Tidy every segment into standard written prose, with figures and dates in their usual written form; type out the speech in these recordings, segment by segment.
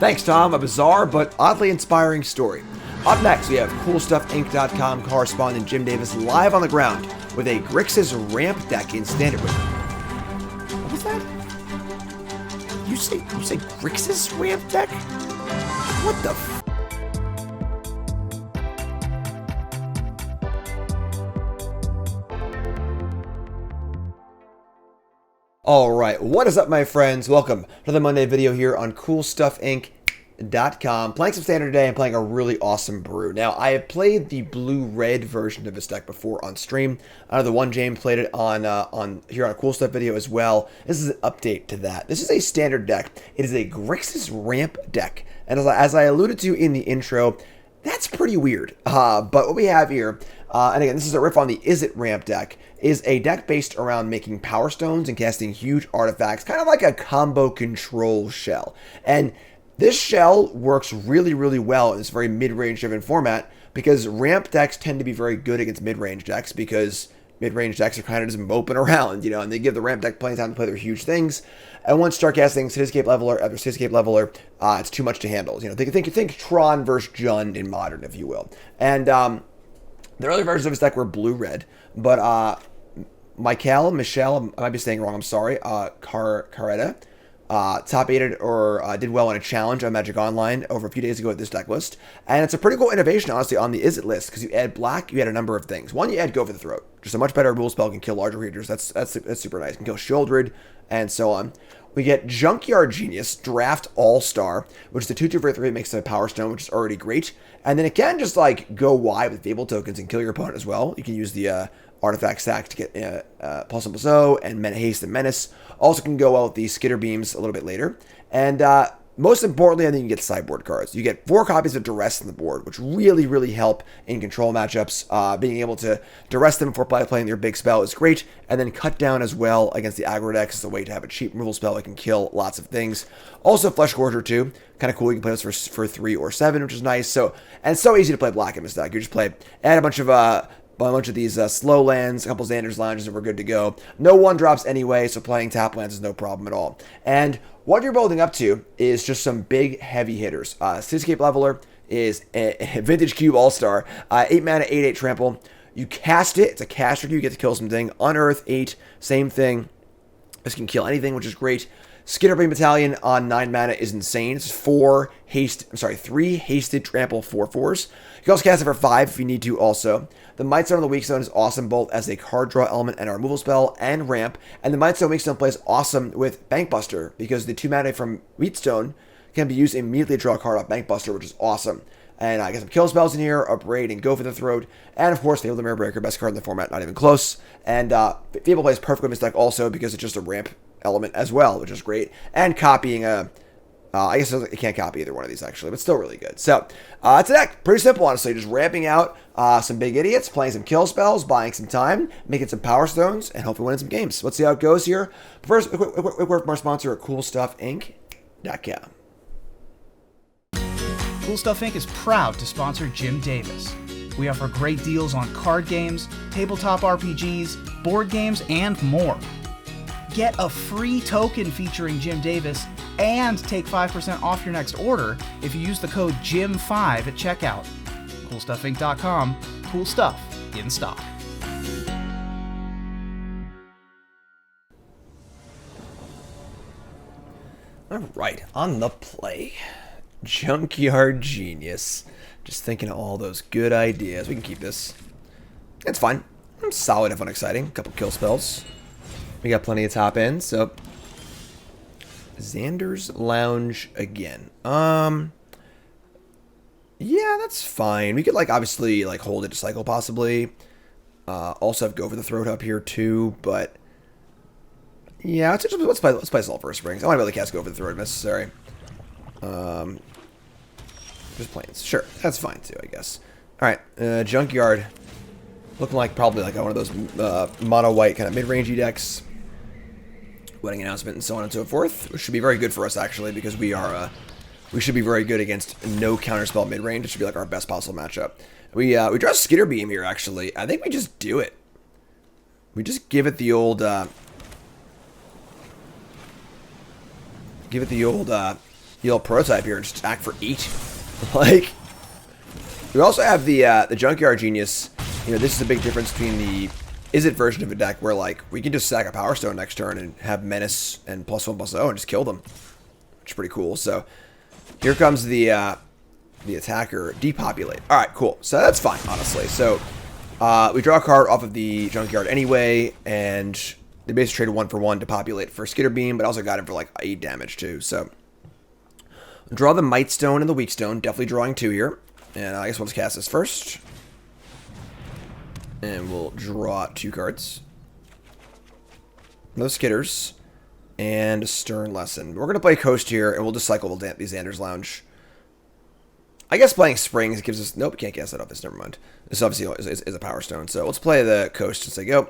Thanks, Tom. A bizarre but oddly inspiring story. Up next, we have CoolStuffInc.com correspondent Jim Davis live on the ground with a Grixis ramp deck in Standard. What was that? You say Grixis ramp deck? What the f? Alright, what is up, my friends? Welcome to the Monday video here on CoolStuffInc.com. Playing some Standard today and playing a really awesome brew. Now, I have played the blue-red version of this deck before on stream. I know the one James played it on here on a Cool Stuff video as well. This is an update to that. This is a Standard deck. It is a Grixis ramp deck. And as I alluded to in the intro, that's pretty weird. But what we have here, and again, this is a riff on the Is It ramp deck, is a deck based around making Power Stones and casting huge artifacts, kind of like a combo control shell. And this shell works really, really well in this very mid-range driven format because ramp decks tend to be very good against mid-range decks because mid-range decks are kind of just moping around, and they give the ramp deck playing time to play their huge things. And once you start casting Cityscape Leveler after Cityscape Leveler, it's too much to handle. Think Tron versus Jund in Modern, if you will. And the early versions of this deck were blue-red, but Michelle, I might be saying it wrong, I'm sorry, Caretta, top 8'd or did well in a challenge on Magic Online over a few days ago with this deck list. And it's a pretty cool innovation, honestly, on the Is It list, because you add black, you add a number of things. One, you add Go for the Throat. Just a much better rule spell, can kill larger creatures. That's super nice. Can kill Shieldred, and so on. We get Junkyard Genius, Draft All-Star, which is the 2/2 for 3, makes a Power Stone, which is already great. And then it can just, go wide with Fable tokens and kill your opponent as well. You can use the artifact stack to get Pulse and Bazo and Haste and Menace. Also can go well with the Skitterbeams a little bit later. And most importantly, I think you get sideboard cards. You get 4 copies of Duress on the board, which really, really help in control matchups. Being able to Duress them before playing their big spell is great. And then cut down as well against the aggro decks is a way to have a cheap removal spell that can kill lots of things. Also Fleshgorger too. Kind of cool. You can play this for 3 or 7, which is nice. And it's so easy to play black in this deck. You just add a bunch of these slow lands, a couple Xander's lounges, and we're good to go. No 1-drops anyway, so playing tap lands is no problem at all. And what you're building up to is just some big, heavy hitters. Cityscape Leveler is a Vintage Cube All-Star. 8 mana, 8/8 trample. You cast it. It's a caster. You get to kill something. Unearth, 8. Same thing. This can kill anything, which is great. Skitterbeam Battalion on 9 mana is insane. It's 3 hasted trample 4/4s. You can also cast it for 5 if you need to also. The Mightstone and the Weakstone is awesome both as a card draw element and a removal spell and ramp. And the Mightstone and Weakstone plays awesome with Bankbuster because the 2 mana from Mightstone can be used immediately to draw a card off Bankbuster, which is awesome. And I got some kill spells in here, Abrade and Go for the Throat. And of course, Fable the Mirror Breaker, best card in the format, not even close. And Fable plays perfectly in this deck also because it's just a ramp element as well, which is great. And copying I guess it can't copy either one of these actually, but still really good. So it's a deck, pretty simple honestly, just ramping out some big idiots, playing some kill spells, buying some time, making some Power Stones, and hopefully winning some games. Let's see how it goes here. But first, a quick word from our sponsor at CoolStuffInc.com. Cool Stuff Inc. is proud to sponsor Jim Davis. We offer great deals on card games, tabletop RPGs, board games, and more. Get a free token featuring Jim Davis and take 5% off your next order if you use the code JIM5 at checkout. CoolStuffInc.com. Cool stuff in stock. All right, on the play, Junkyard Genius. Just thinking of all those good ideas. We can keep this. It's fine. It's solid and unexciting. A couple kill spells. We got plenty of top end, so Xander's Lounge again. Yeah, that's fine. We could obviously hold it to cycle possibly. Also have Go for the Throat up here too, but yeah, let's play Sulfurous Springs. I want to be able to cast Go for the Throat if necessary. Just planes. Sure, that's fine too, I guess. All right, Junkyard. Looking like probably one of those mono white kind of mid-rangey decks. Wedding announcement and so on and so forth, which should be very good for us actually because we should be very good against no counterspell mid-range. It should be our best possible matchup. We draw Skitterbeam here actually. I think we just do it. We just give it the old Heal prototype here and just attack for 8. Like, we also have the Junkyard Genius. You know, this is a big difference between the Izzet version of a deck where, like, we can just sack a Power Stone next turn and have Menace and +1/+0 and just kill them. Which is pretty cool. So, here comes the attacker depopulate. Alright, cool. So, that's fine, honestly. So, we draw a card off of the Junkyard anyway, and they basically traded 1 for 1 to populate for Skitterbeam, but also got him for, like, 8 damage, too. So, draw the Mightstone and the Weakstone. Definitely drawing 2 here. And I guess we'll just cast this first. And we'll draw 2 cards. No Skitters. And a Stern Lesson. We're going to play Coast here, and we'll just cycle the Xander's Lounge. I guess playing Springs gives us... Nope, can't cast that off this. Never mind. This obviously is a Power Stone. So let's play the Coast and say go.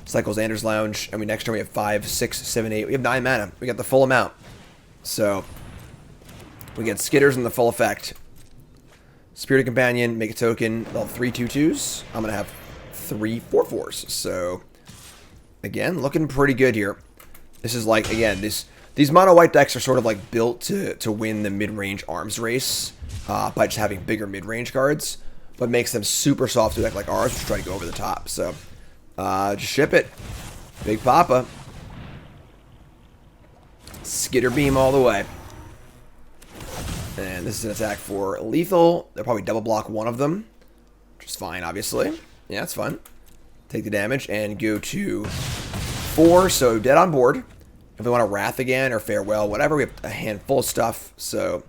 Cycle Xander's Lounge. And next turn we have 5, 6, 7, 8. We have 9 mana. We got the full amount. So we get Skitters in the full effect. Spirited Companion, make a token. They'll have 3 2/2s. I'm going to have 3 4/4s. So, again, looking pretty good here. This is like, again, these mono white decks are sort of like built to win the mid-range arms race by just having bigger mid-range cards, but makes them super soft to a deck like ours, which try to go over the top. So, just ship it. Big Papa. Skitterbeam all the way. And this is an attack for lethal. They'll probably double block one of them, which is fine, obviously. Yeah, it's fun. Take the damage and go to 4, so dead on board. If we want to Wrath again or Farewell, whatever, we have a handful of stuff. So,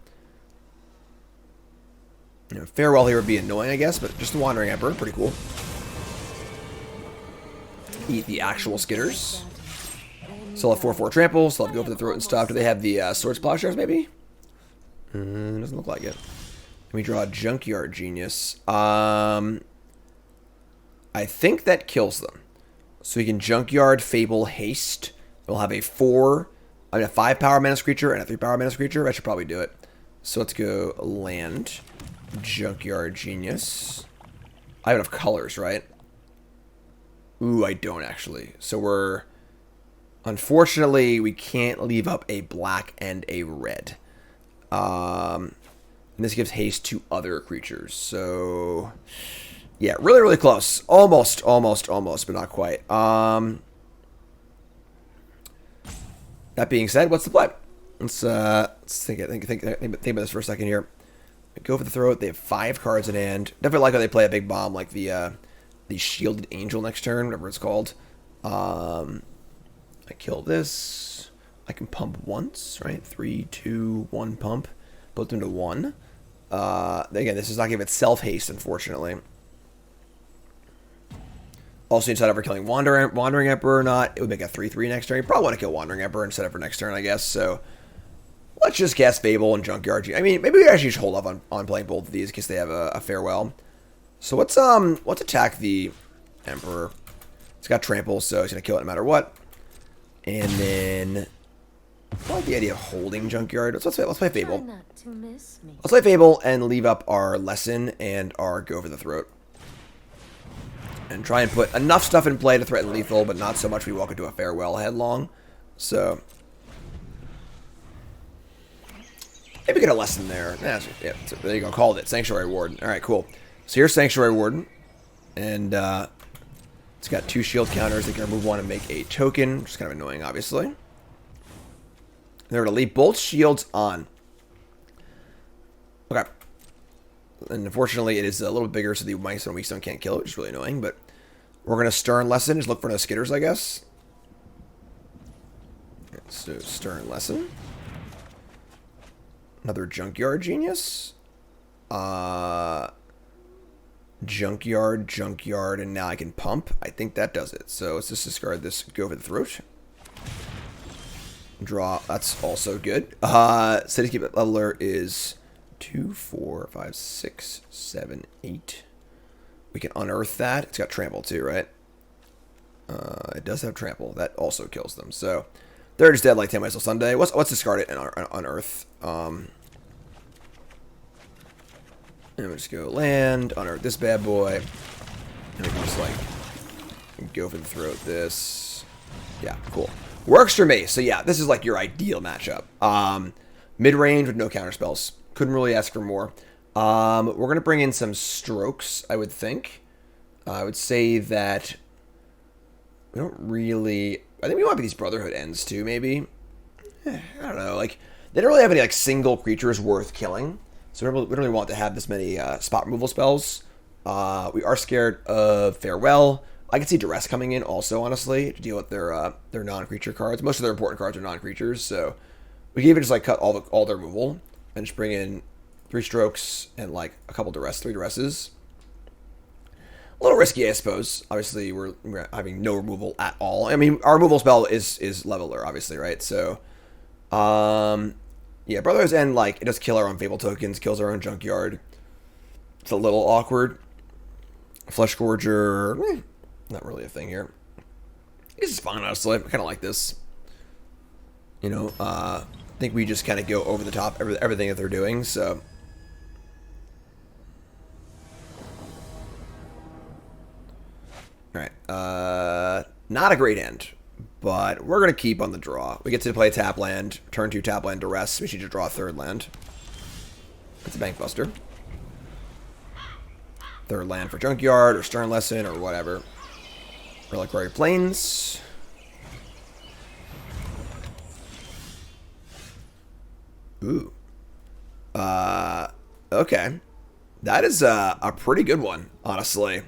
you know, Farewell here would be annoying, I guess, but just the Wandering Emperor, pretty cool. Eat the actual Skitters. Still have 4/4 trample, still have go for the throat and stuff. Do they have the Swords Plowshares, maybe? Doesn't look like it. Let me draw a Junkyard Genius. I think that kills them. So we can Junkyard, Fable, Haste. We'll have a 5 power menace creature and a 3 power menace creature. I should probably do it. So let's go land. Junkyard Genius. I have enough colors, right? Ooh, I don't actually. So we're... Unfortunately, we can't leave up a black and a red. And this gives haste to other creatures. So, yeah, really, really close. Almost, but not quite. That being said, what's the play? Let's think about this for a second here. Go for the throat. They have 5 cards in hand. Definitely like how they play a big bomb, like the Shielded Angel next turn, whatever it's called. I kill this. I can pump once, right? 3, 2, 1 pump. Both into 1. Again, this does not give itself haste, unfortunately. Also, instead of ever killing Wandering Emperor or not, it would make a 3/3 next turn. You probably want to kill Wandering Emperor instead of for next turn, I guess. So, let's just cast Fable and Junkyard Genius. I mean, maybe we actually should hold off on playing both of these in case they have a farewell. So, let's attack the Emperor. It's got trample, so it's going to kill it no matter what. And then... I like the idea of holding Junkyard. Let's play Fable. Let's play Fable and leave up our Lesson and our Go for the Throat. And try and put enough stuff in play to threaten lethal, but not so much we walk into a Farewell headlong. So, maybe get a Lesson there. Yeah, so there you go. Called it. Sanctuary Warden. Alright, cool. So here's Sanctuary Warden. And it's got 2 shield counters. They can remove 1 and make a token, which is kind of annoying, obviously. They're going to leave both shields on. Okay. And unfortunately, it is a little bit bigger, so the Mightstone and Weakstone can't kill it, which is really annoying. But we're going to Stern Lesson. Just look for no Skitters, I guess. So, Stern Lesson. Another Junkyard Genius. Junkyard, and now I can pump. I think that does it. So, let's just discard this Go for the Throat. Draw. That's also good. Cityscape Leveler is 2, 4, 5, 6, 7, 8. We can unearth that. It's got trample too, right? It does have trample. That also kills them. So they're just dead like 10 Ways Till Sunday. Let's discard it and unearth. And we'll just go land, unearth this bad boy. And we can just like go for the throat this. Yeah, cool. Works for me. So yeah, this is like your ideal matchup. Mid-range with no counter spells. Couldn't really ask for more. We're going to bring in some strokes, I would think. I would say that we don't really... I think we want these Brotherhood ends too, maybe. I don't know. Like, they don't really have any like single creatures worth killing. So we don't really want to have this many spot removal spells. We are scared of Farewell. I can see Duress coming in also, honestly, to deal with their non-creature cards. Most of their important cards are non-creatures, so we can even just like cut all their removal and just bring in 3 strokes and like a couple Duress, 3 Duresses. A little risky, I suppose. Obviously, we're having no removal at all. I mean, our removal spell is Leveler, obviously, right? So, yeah, Brotherhood's End, like, it does kill our own Fable tokens, kills our own Junkyard. It's a little awkward. Fleshgorger, not really a thing here. This is fine, honestly. I kind of like this. You know, I think we just kind of go over the top everything that they're doing, so... Alright, not a great end, but we're going to keep on the draw. We get to play tap land, turn 2 tap land Duress. We need to draw a 3rd land. It's a Bankbuster. 3rd land for Junkyard, or Stern Lesson, or whatever. Reliquary Plains. Ooh. Okay. That is a pretty good one, honestly.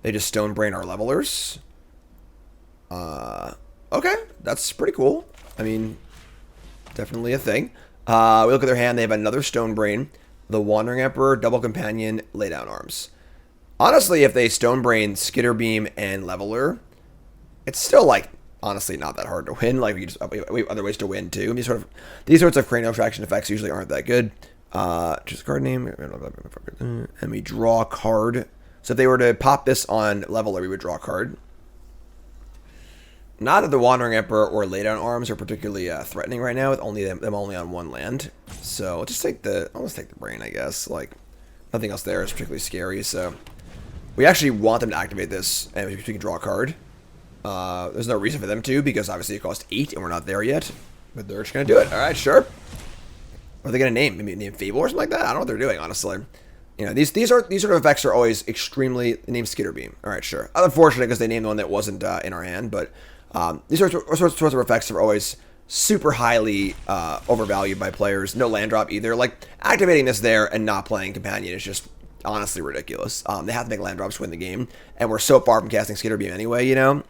They just Stone Brain our levelers. Okay, that's pretty cool. I mean, definitely a thing. We look at their hand, they have another Stone Brain, the Wandering Emperor, Double Companion, Lay Down Arms. Honestly, if they Stone Brain, Skitterbeam, and Leveler, it's still, like, honestly not that hard to win. Like, we have other ways to win, too. These sorts of cranial traction effects usually aren't that good. Just card name, and we draw a card. So if they were to pop this on Leveler, we would draw a card. Not that the Wandering Emperor or Laydown Arms are particularly threatening right now, with them only on 1 land. So I'll just take the brain, I guess. Like, nothing else there is particularly scary. So we actually want them to activate this, and we can draw a card. There's no reason for them to, because obviously it costs 8, and we're not there yet. But they're just gonna do it. All right, sure. What are they gonna name? Maybe name Fable or something like that. I don't know what they're doing, honestly. You know, these sort of effects are always extremely... Named Skitterbeam. Alright, sure. Unfortunate because they named one that wasn't in our hand, but these sorts of effects are always super highly overvalued by players. No land drop either. Like, activating this there and not playing Companion is just honestly ridiculous. They have to make land drops to win the game, and we're so far from casting Skitterbeam anyway, you know?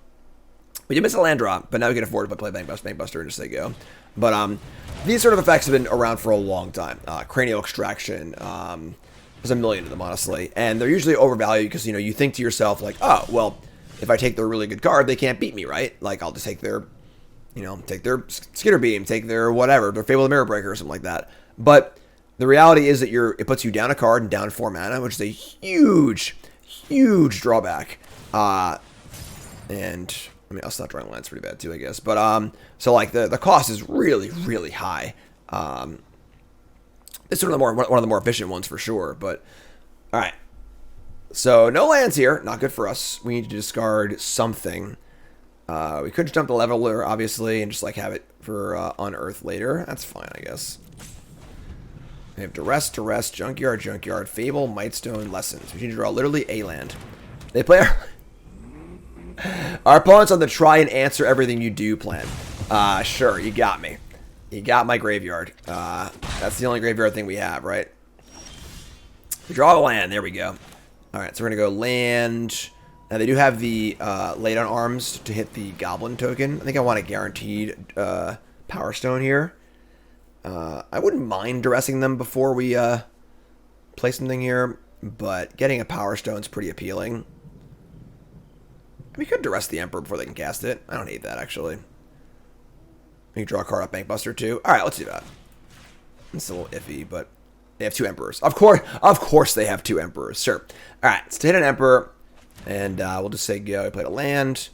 We did miss a land drop, but now we can afford to play Bankbuster and just say go. But these sort of effects have been around for a long time. Cranial Extraction... There's a million of them, honestly. And they're usually overvalued because, you know, you think to yourself, like, oh, well, if I take their really good card, they can't beat me, right? Like, I'll just take their, you know, take their Skitterbeam, take their whatever, their Fable of the Mirror Breaker or something like that. But the reality is that it puts you down a card and down 4 mana, which is a huge, huge drawback. And, I mean, us not drawing land's pretty bad too, I guess. But, so, like, the cost is really, really high. It's sort of one of the more efficient ones for sure, but all right. So no lands here, not good for us. We need to discard something. We could just dump the Leveler, obviously, and just like have it for Unearth later. That's fine, I guess. We have Duress, Junkyard, Fable, Mightstone, Lessons. We need to draw literally a land. They play our opponents on the try and answer everything you do plan. Sure, you got me. You got my graveyard. That's the only graveyard thing we have, right? We draw a land. There we go. Alright, so we're going to go land. Now, they do have the Lay Down Arms to hit the Goblin token. I think I want a guaranteed Power Stone here. I wouldn't mind duressing them before we play something here, but getting a Power Stone is pretty appealing. We could duress the Emperor before they can cast it. I don't hate that, actually. We can draw a card off Bankbuster too. All right, let's do that. It's a little iffy, but they have 2 Emperors. Of course they have 2 Emperors. Sure. All right, let's hit an Emperor, and we'll just say go. I played a land,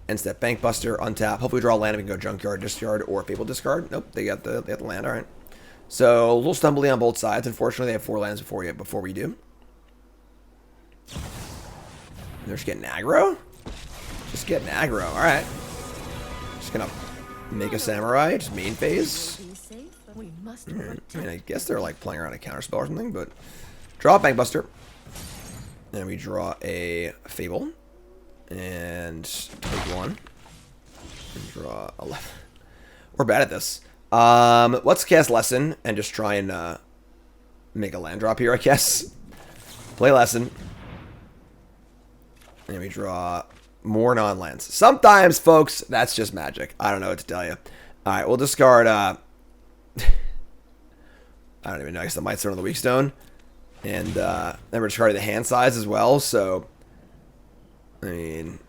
end step Bankbuster, untap. Hopefully we draw a land. We can go Junkyard, discard, or Fable discard. Nope, they got the land. All right. So a little stumbly on both sides. Unfortunately, they have 4 lands before we do. They're just getting aggro. Just getting aggro. All right. Just gonna make a samurai, just main phase. I mean, I guess they're like playing around a counterspell or something, but draw a Bankbuster. And we draw a Fable. And take 1. And draw 11. We're bad at this. Let's cast Lesson and just try and make a land drop here, I guess. Play Lesson. And we draw more non-lands. Sometimes, folks, that's just magic. I don't know what to tell you. Alright, we'll discard, I don't even know, I guess the Mightstone and the Weakstone. And, then we're discarding the hand size as well, so, I mean,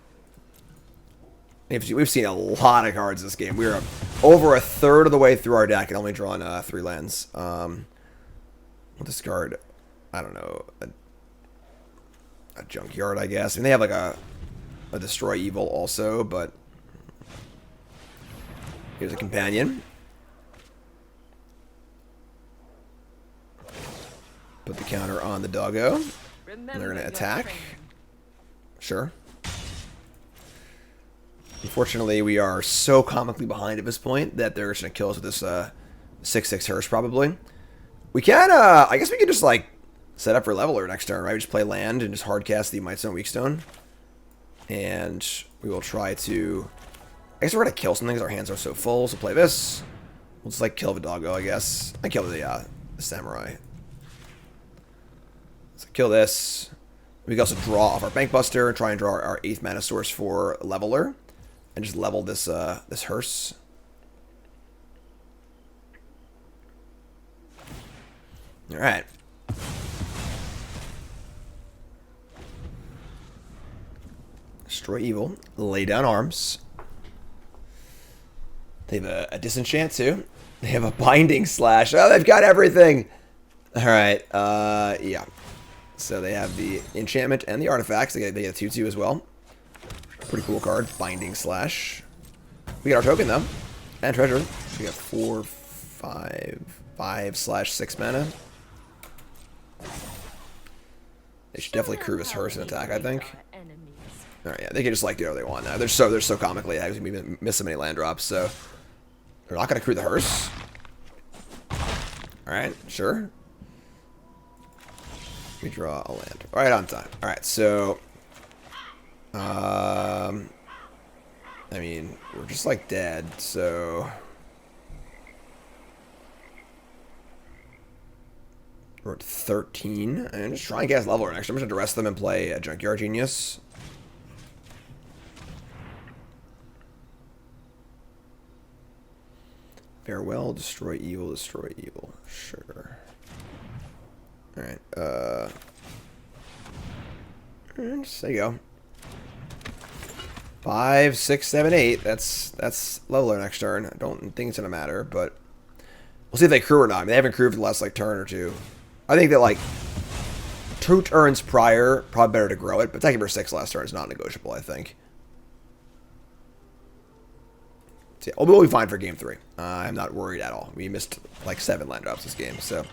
we've seen a lot of cards this game. We're over a third of the way through our deck and only drawn 3 lands. We'll discard, I don't know, a Junkyard, I guess. I mean, they have like a Destroy Evil also, but here's a Companion. Put the counter on the doggo. And they're going to attack. Sure. Unfortunately, we are so comically behind at this point that they're just going to kill us with this 6/6 Hearse, probably. We can, I guess we could just, like, set up for Leveler next turn, right? We just play land and just hardcast the Mightstone and Weakstone. And we will try to... I guess we're going to kill something because our hands are so full, so play this. We'll just, like, kill the doggo, I guess. I kill the samurai. So kill this. We can also draw off our Bankbuster and try and draw our 8th mana source for Leveler. And just level this this Hearse. Alright. Destroy Evil. Lay down arms. They have a Disenchant too. They have a Binding Slash. Oh, they've got everything! Alright, yeah. So they have the enchantment and the artifacts. They get a 2/2 as well. Pretty cool card. Binding Slash. We got our token though. And treasure. We got 4, 5, 5/6 mana. They should definitely crew this Hearse and attack, I think. Alright, yeah, they can just like do whatever they want now. They're so comically because we miss so many land drops, so they're not gonna crew the Hearse. Alright, sure. We draw a land. Right on time. Alright, so I mean, we're just like dead, so we're at 13. And just try and cast Leveler next. I'm just gonna Duress them and play a Junkyard Genius. Farewell, destroy evil, sure. Alright, there you go. 5, 6, 7, 8. That's Leveler next turn. I don't think it's gonna matter, but we'll see if they crew or not. I mean, they haven't crewed for the last like turn or two. I think that like 2 turns prior, probably better to grow it, but attacking for 6 last turn is not negotiable, I think. So yeah, we'll be fine for game 3. I'm not worried at all. We missed like 7 land drops this game, so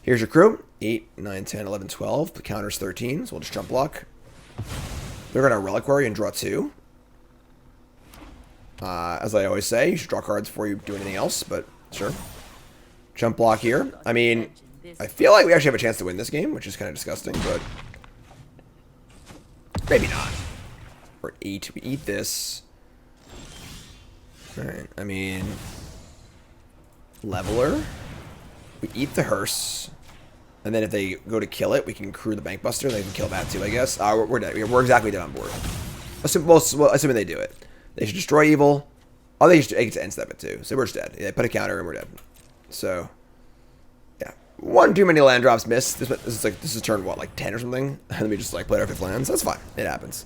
here's your crew. 8, 9, 10, 11, 12. The counter's 13, so we'll just jump block. They're going to Reliquary and draw 2. As I always say, you should draw cards before you do anything else, but sure. Jump block here. I mean, I feel like we actually have a chance to win this game, which is kind of disgusting, but maybe not. We're 8. We eat this. Alright, I mean, Leveler. We eat the Hearse. And then if they go to kill it, we can crew the Bankbuster. They can kill that too, I guess. We're dead. We're exactly dead on board. Assuming they do it. They should destroy evil. Oh, they should end step it too. So we're just dead. They put a counter and we're dead. So, yeah. 1 too many land drops missed. This is turn, what, like 10 or something? And then we just like play our 5th lands. That's fine. It happens.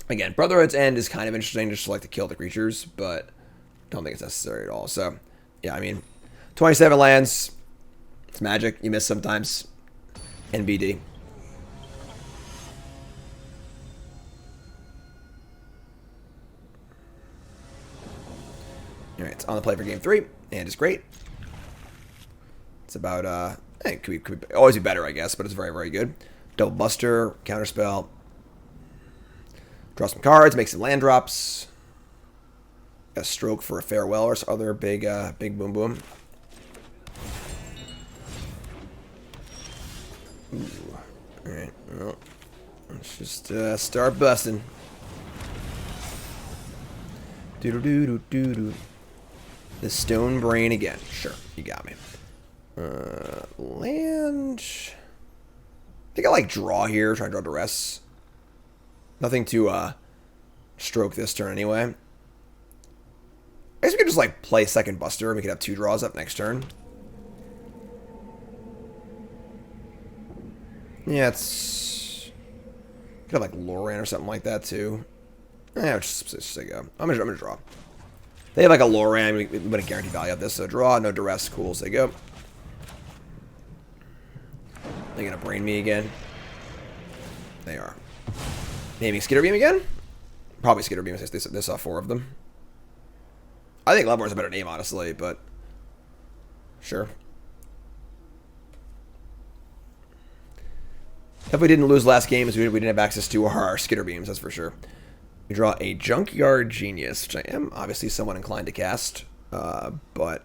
Again, Brotherhood's End is kind of interesting just to like to kill the creatures, but don't think it's necessary at all. So, yeah, I mean, 27 lands. It's magic. You miss sometimes. NBD. Alright, it's on the play for game 3, and it's great. It's about, it could always be better, I guess, but it's very, very good. Double Buster, Counterspell. Draw some cards, make some land drops. a Stroke for a Farewell or some other big big boom boom. Ooh. Alright, well, let's just start busting. Doo-doo-doo-doo-doo-doo. The Stone Brain again. Sure, you got me. Land. I think I like draw here. Try to draw Duress. Nothing to stroke this turn anyway. I guess we could just like play second Buster and we could have 2 draws up next turn. Yeah, it's could have like Loran or something like that too. Yeah, just go. I'm gonna draw. They have like a Loran. We wouldn't guarantee value of this, so draw, no Duress. Cool, so they go. They're gonna brain me again. They are. Naming Skitterbeam again? Probably Skitterbeam since they saw 4 of them. I think Leveler is a better name, honestly, but sure. If we didn't lose last game, is we didn't have access to our Skitterbeams, that's for sure. We draw a Junkyard Genius, which I am obviously somewhat inclined to cast, but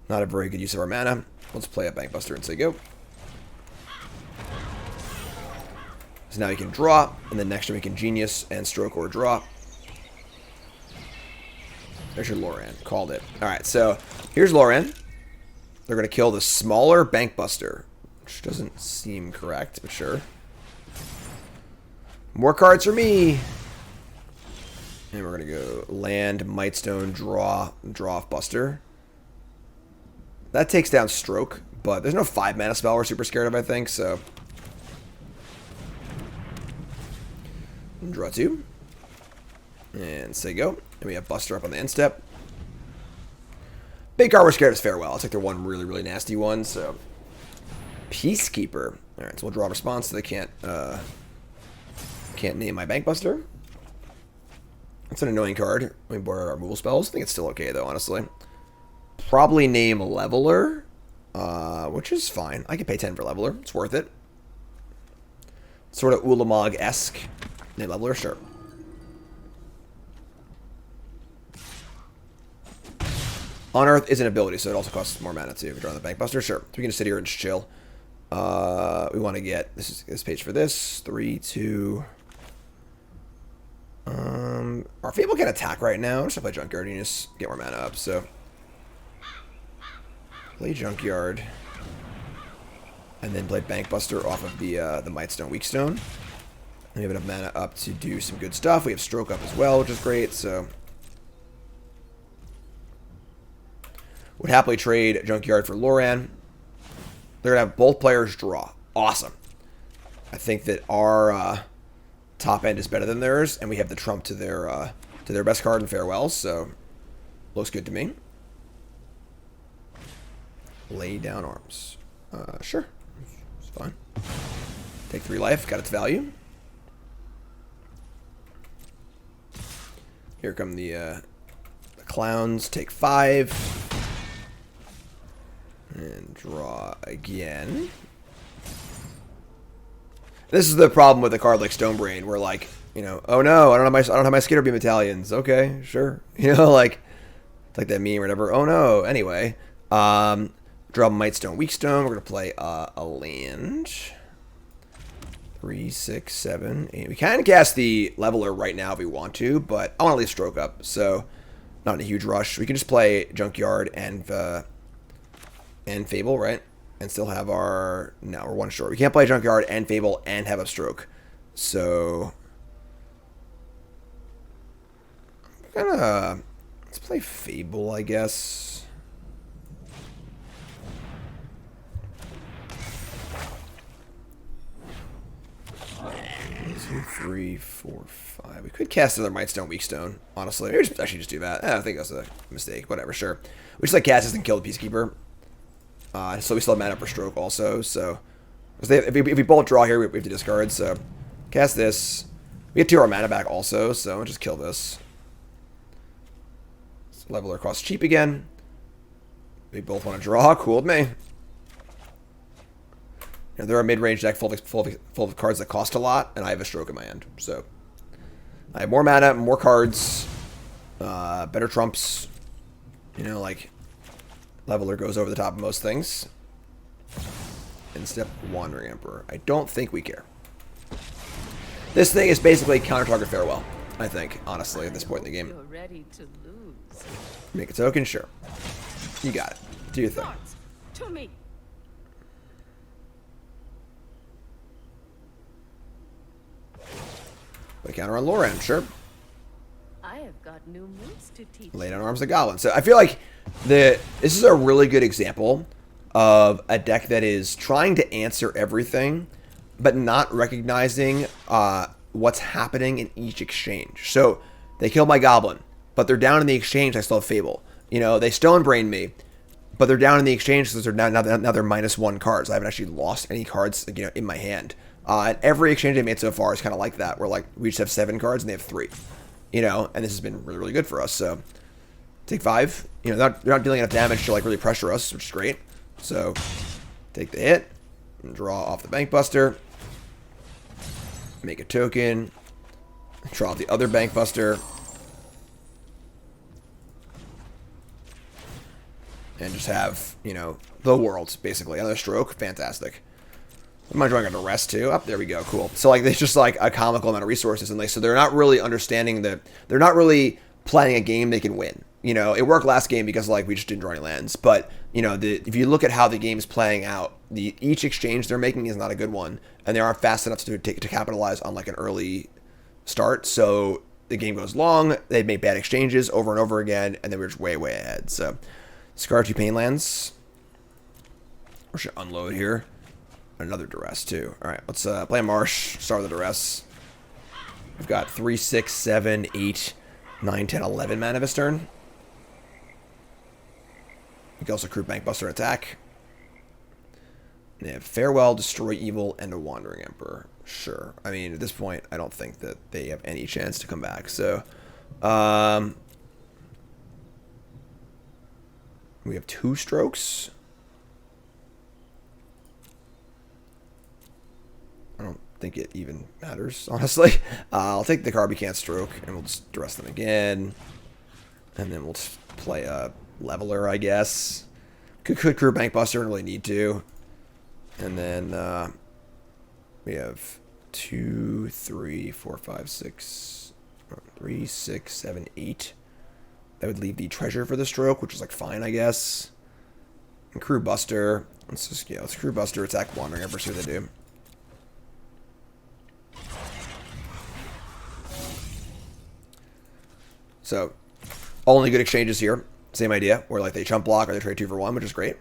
not a very good use of our mana. Let's play a Bankbuster and say go. So now we can draw, and then next turn we can Genius and Stroke or draw. There's your Loran. Called it. Alright, so here's Loran. They're going to kill the smaller Bankbuster, which doesn't seem correct, but sure. More cards for me. And we're going to go land, Mightstone, draw off Buster. That takes down Stroke, but there's no 5 mana spell we're super scared of, I think, so. Draw 2. And say go. And we have Buster up on the end step. Big card we're scared is Farewell. It's like their one really, really nasty one, so. Peacekeeper. Alright, so we'll draw a response so they can't name my Bankbuster. It's an annoying card. We borrow our removal spells. I think it's still okay, though, honestly. Probably name Leveler, which is fine. I can pay 10 for Leveler. It's worth it. Sort of Ulamog-esque. Name Leveler, sure. Unearth is an ability, so it also costs more mana, too. If you're drawing the Bankbuster, sure. So we can just sit here and just chill. We want to get this page for this. 3, 2... our Fable can attack right now. I'm just gonna play Junkyard Genius, get more mana up, so. Play Junkyard. And then play Bankbuster off of the Mightstone and Weakstone. And we have enough mana up to do some good stuff. We have Stroke up as well, which is great, so. Would happily trade Junkyard for Loran. They're gonna have both players draw. Awesome. I think that our top end is better than theirs, and we have the trump to their best card in Farewell, so looks good to me. Lay down arms. Sure. It's fine. Take 3 life, got its value. Here come the clowns, take 5. And draw again. This is the problem with a card like Stonebrain, where like, you know, oh no, I don't have my Skitterbeam Battalions. Okay, sure. You know, like it's like that meme or whatever. Oh no. Anyway, draw Mightstone, Weakstone. We're gonna play a land. 3, 6, 7, 8. We can cast the Leveler right now if we want to, but I want to leave Stroke up, so not in a huge rush. We can just play Junkyard and Fable, right? And still have our... No, we're 1 short. We can't play Junkyard and Fable and have a Stroke. So... I'm gonna... Let's play Fable, I guess. Two, 3, 4, 5. We could cast another Mightstone, Weakstone, honestly. Maybe actually just do that. I think that's a mistake. Whatever, sure. We just like cast this and kill the Peacekeeper. So we still have mana for Stroke also, so if we both draw here, we have to discard, so cast this. We get 2 of our mana back also, so we'll just kill this. So Leveler costs cheap again. We both want to draw. Cool with me. You know, they're a mid-range deck full of cards that cost a lot, and I have a Stroke in my hand, so I have more mana, more cards. Better trumps. You know, like, Leveler goes over the top of most things. And step Wandering Emperor. I don't think we care. This thing is basically counter-target farewell, I think, honestly, at this point in the game. You're ready to lose. Make a token? Sure. You got it. Do your thing. To me. Play counter on Loran, sure. I have got new moves to teach. Lay down Arms of the Goblin. So I feel like this is a really good example of a deck that is trying to answer everything, but not recognizing what's happening in each exchange. So they kill my Goblin, but they're down in the exchange. I still have Fable. You know, they Stone Brain me, but they're down in the exchange because they're now they're -1 cards. I haven't actually lost any cards, you know, in my hand. And every exchange I made so far is kind of like that, where like we just have 7 cards and they have 3. You know, and this has been really, really good for us. So take 5. You know, they're not dealing enough damage to like really pressure us, which is great. So take the hit and draw off the Bankbuster. Make a token. Draw out the other Bankbuster. And just have, you know, the world, basically. Another stroke. Fantastic. Am I drawing a Duress too? Up there we go. Cool. So like, there's just like a comical amount of resources, and like, so they're not really understanding that they're not really playing a game they can win. You know, it worked last game because like we just didn't draw any lands. But you know, if you look at how the game's playing out, each exchange they're making is not a good one, and they aren't fast enough to capitalize on like an early start. So the game goes long. They make bad exchanges over and over again, and then we're just way ahead. So discard 2 pain lands. We should unload here. Another Duress too. All right, let's play a Marsh. Start with the Duress. We've got 3, 6, 7, 8, 9, 10, 11 mana this turn. We can also accrue Bankbuster and attack. And they have Farewell, Destroy Evil, and a Wandering Emperor. Sure. I mean, at this point, I don't think that they have any chance to come back. So, we have 2 strokes. I don't think it even matters, honestly. I'll take the card we can't stroke, and we'll just Duress them again. And then we'll just play a Leveler, I guess. Could crew Bankbuster, don't really need to. And then we have 2, 3, 4, 5, 6, 3, 6, 7, 8. That would leave the treasure for the stroke, which is like fine, I guess. And crew Buster. Let's just, yeah, let's crew Buster, attack Wandering Emperor, see what they do. So, only good exchanges here. Same idea, where like they chump block or they trade 2 for 1, which is great.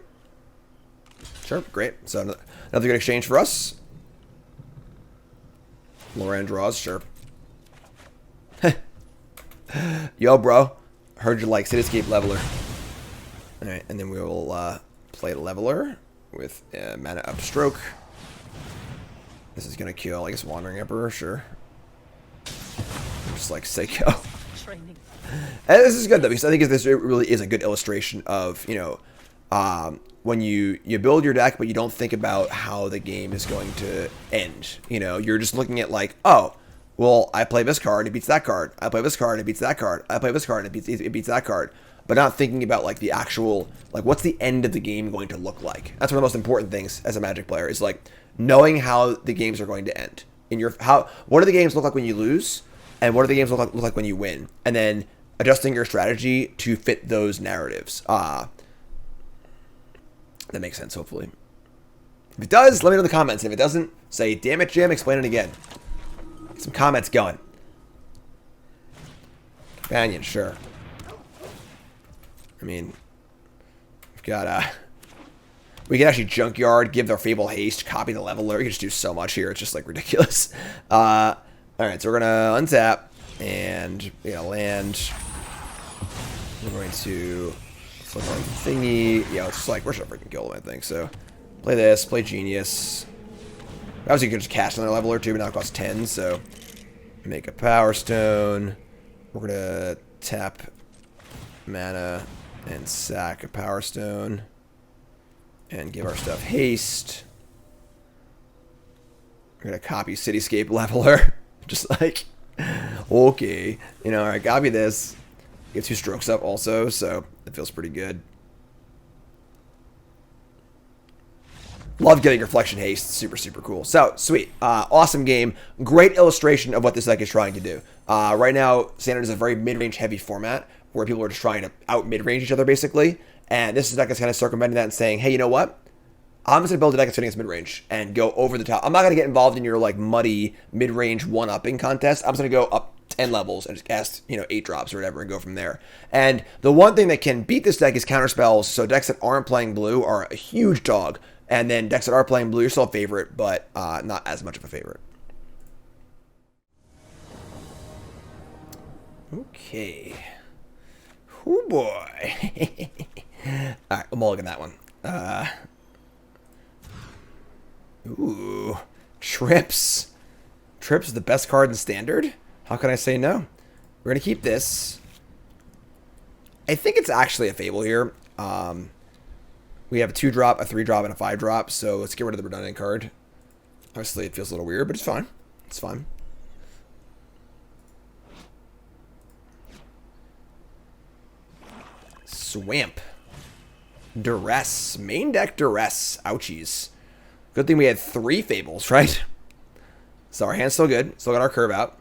Sure, great. So another good exchange for us. Loran draws, sure. Yo, bro. Heard you like Cityscape Leveler. Alright, and then we will play Leveler with mana up stroke. This is going to kill, I guess, Wandering Emperor, sure. Just like Seiko. Training. And this is good though, because I think this really is a good illustration of, you know, when you build your deck, but you don't think about how the game is going to end. You know, you're just looking at like, oh, well, I play this card, it beats that card. I play this card, it beats that card. I play this card, it beats that card. But not thinking about like the actual, like, what's the end of the game going to look like? That's one of the most important things as a Magic player, is like knowing how the games are going to end. What do the games look like when you lose, and what do the games look like when you win? And then adjusting your strategy to fit those narratives. That makes sense, hopefully. If it does, let me know in the comments. If it doesn't, say, damn it, Jim, explain it again. Get some comments going. Companion, sure. I mean, we've got, we can actually Junkyard, give their Fable haste, copy the Leveler. We can just do so much here. It's just, like, ridiculous. Alright, so we're going to untap, and we got to land. We're going to flip our thingy. Yeah, it's just like, we're just freaking kill them, I think. So, play this, play Genius. Obviously, you can just cast another Leveler too, but now it costs 10, so make a Power Stone. We're going to tap mana and sack a Power Stone and give our stuff haste. We're going to copy Cityscape Leveler. Just like, okay. You know, alright, copy this. Get 2 strokes up also, so it feels pretty good. Love getting Reflection Haste. Super, super cool. So, sweet. Awesome game. Great illustration of what this deck is trying to do. Right now, Standard is a very mid-range heavy format where people are just trying to out-mid-range each other, basically. And this deck is kind of circumventing that and saying, hey, you know what? I'm just going to build a deck that's hitting its mid-range and go over the top. I'm not going to get involved in your, like, muddy mid-range one-upping contest. I'm just going to go up 10 levels and just cast, 8 drops or whatever and go from there. And the one thing that can beat this deck is counterspells. So decks that aren't playing blue are a huge dog. And then decks that are playing blue are still a favorite, but not as much of a favorite. Okay. Oh boy. Alright, we'll mulligan that one. Ooh. Trips. Trips is the best card in Standard? How can I say no? We're going to keep this. I think it's actually a Fable here. We have a 2-drop, a 3-drop, and a 5-drop, so let's get rid of the redundant card. Obviously, it feels a little weird, but it's fine. It's fine. Swamp. Duress. Main deck Duress. Ouchies. Good thing we had 3 Fables, right? So our hand's still good. Still got our curve out.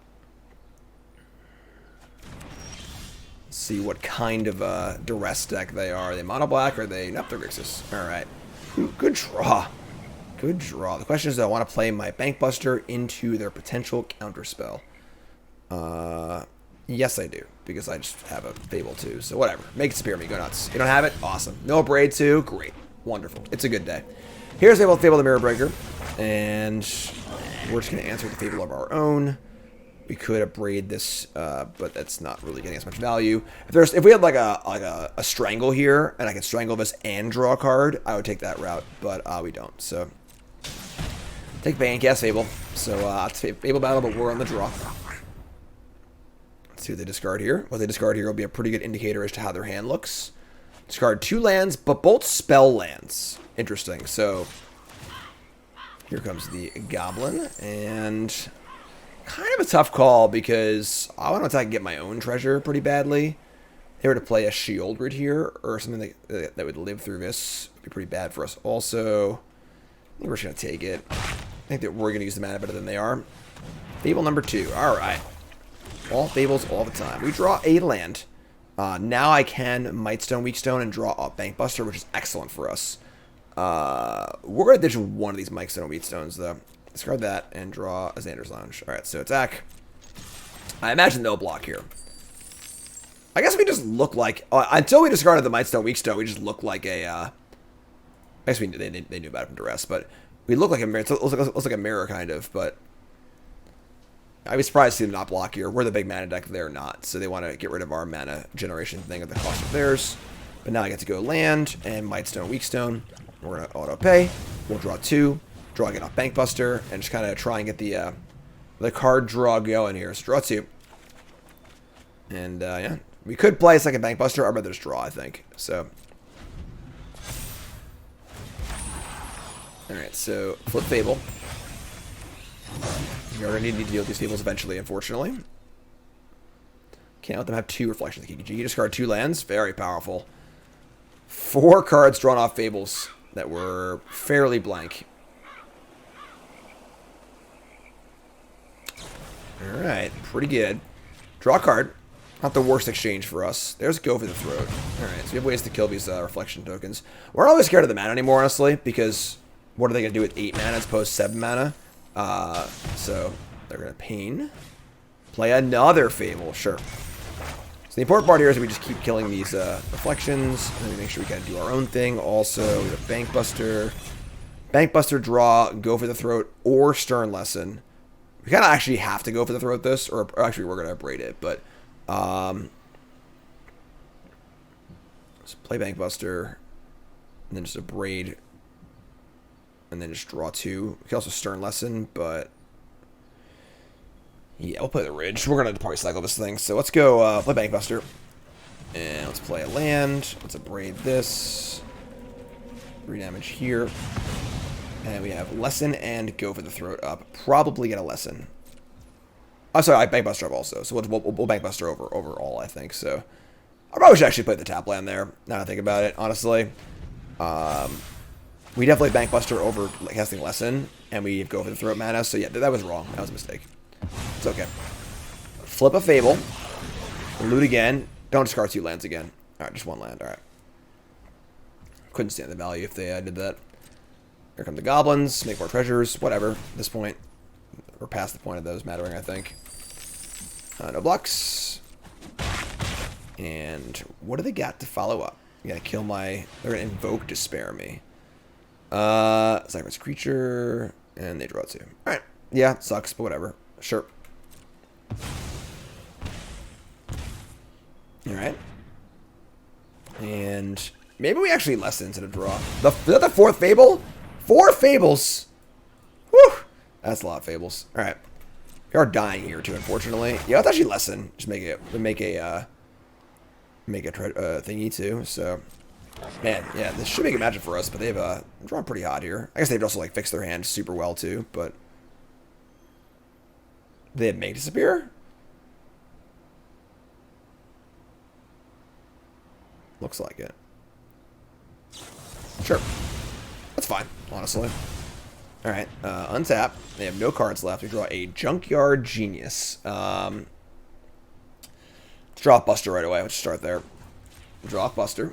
Let's see what kind of Duress deck they are. Are they mono black or are they... Nope, they're Grixis. Alright. Good draw. Good draw. The question is, do I want to play my Bankbuster into their potential counterspell? Yes, I do. Because I just have a Fable too. So whatever. Make it spear me. Go nuts. You don't have it? Awesome. No Abrade too? Great. Wonderful. It's a good day. Here's Fable the Mirror Breaker. And we're just going to answer with a Fable of our own. We could Abrade this, but that's not really getting us much value. If we had like a Strangle here, and I could Strangle this and draw a card, I would take that route, but we don't. So take Bank, yes, Fable. So it's Fable battle, but we're on the draw. Let's see what they discard here. What they discard here will be a pretty good indicator as to how their hand looks. Discard 2 lands, but both spell lands. Interesting. So here comes the Goblin, and kind of a tough call because I want to attack and get my own treasure pretty badly. If they were to play a Shieldred here or something that would live through this, would be pretty bad for us. Also, I think we're just going to take it. I think that we're going to use the mana better than they are. Fable number 2. All right. All Fables all the time. We draw a land. Now I can Mightstone, Weakstone, and draw a Bankbuster, which is excellent for us. We're going to ditch one of these Mightstone and Weakstones, though. Discard that and draw a Xander's Lounge. Alright, so attack. I imagine they'll block here. I guess we just look like... until we discarded the Mightstone, Weakstone, we just look like a... I guess they knew about it from Duress, but we look like a mirror. It looks like a mirror, kind of, but... I'd be surprised to see them not block here. We're the big mana deck, they're not. So they want to get rid of our mana generation thing at the cost of theirs. But now I get to go land and Mightstone, Weakstone. We're going to auto-pay. We'll draw 2. Draw again off Bankbuster. And just kind of try and get the card draw going here. So draw 2. And, yeah. We could play a second Bankbuster. I'd rather just draw, I think. So. Alright, so flip Fable. You're going to need to deal with these Fables eventually, unfortunately. Can't let them have 2 Reflections of KKG. You discard 2 lands. Very powerful. 4 cards drawn off Fables that were fairly blank. Alright, pretty good. Draw a card. Not the worst exchange for us. There's Go for the Throat. Alright, so we have ways to kill these reflection tokens. We're not always scared of the mana anymore, honestly, because what are they going to do with 8 mana as opposed to 7 mana? So they're going to pain. Play another Fable, sure. So the important part here is that we just keep killing these reflections, and then we make sure we kind of do our own thing. Also, we have Bankbuster. Bankbuster, draw, Go for the Throat, or Stern Lesson. We kind of actually have to Go for the Throat this, or actually we're going to Abrade it, but let's play Bankbuster, and then just Abrade, and then just draw 2. We can also Stern Lesson, but yeah, we'll play the Ridge. We're going to party cycle this thing, so let's go play Bankbuster, and let's play a land. Let's Abrade this. 3 damage here. And we have Lesson and Go for the Throat up. Probably get a Lesson. Oh, sorry, I Bankbuster up also. So we'll Bankbuster overall, I think. So I probably should actually play the tap land there, now that I think about it, honestly. We definitely Bankbuster over casting Lesson, and we go for the Throat mana, so yeah, that was wrong. That was a mistake. It's okay. Flip a Fable. Loot again. Don't discard 2 lands again. Alright, just 1 land, alright. Couldn't stand the value if they did that. Here come the goblins, make more treasures, whatever, at this point. We're past the point of those mattering, I think. No blocks. And what do they got to follow up? You gotta kill my... They're gonna invoke Despair me. Sacrifice creature, and they draw 2. Alright. Yeah, sucks, but whatever. Sure. Alright. And maybe we actually lessen instead of draw. Is that the 4th Fable? 4 Fables! Whew! That's a lot of Fables. Alright. We are dying here too, unfortunately. Yeah, let's actually lessen. Just make a thingy too, so... Man, yeah, this should make it magic for us, but they've drawn pretty hot here. I guess they've also like fixed their hand super well too, but they had Make Disappear? Looks like it. Sure. That's fine, honestly. Alright, untap. They have no cards left. We draw a Junkyard Genius. Let's draw a Buster right away. Let's start there. Draw a Buster.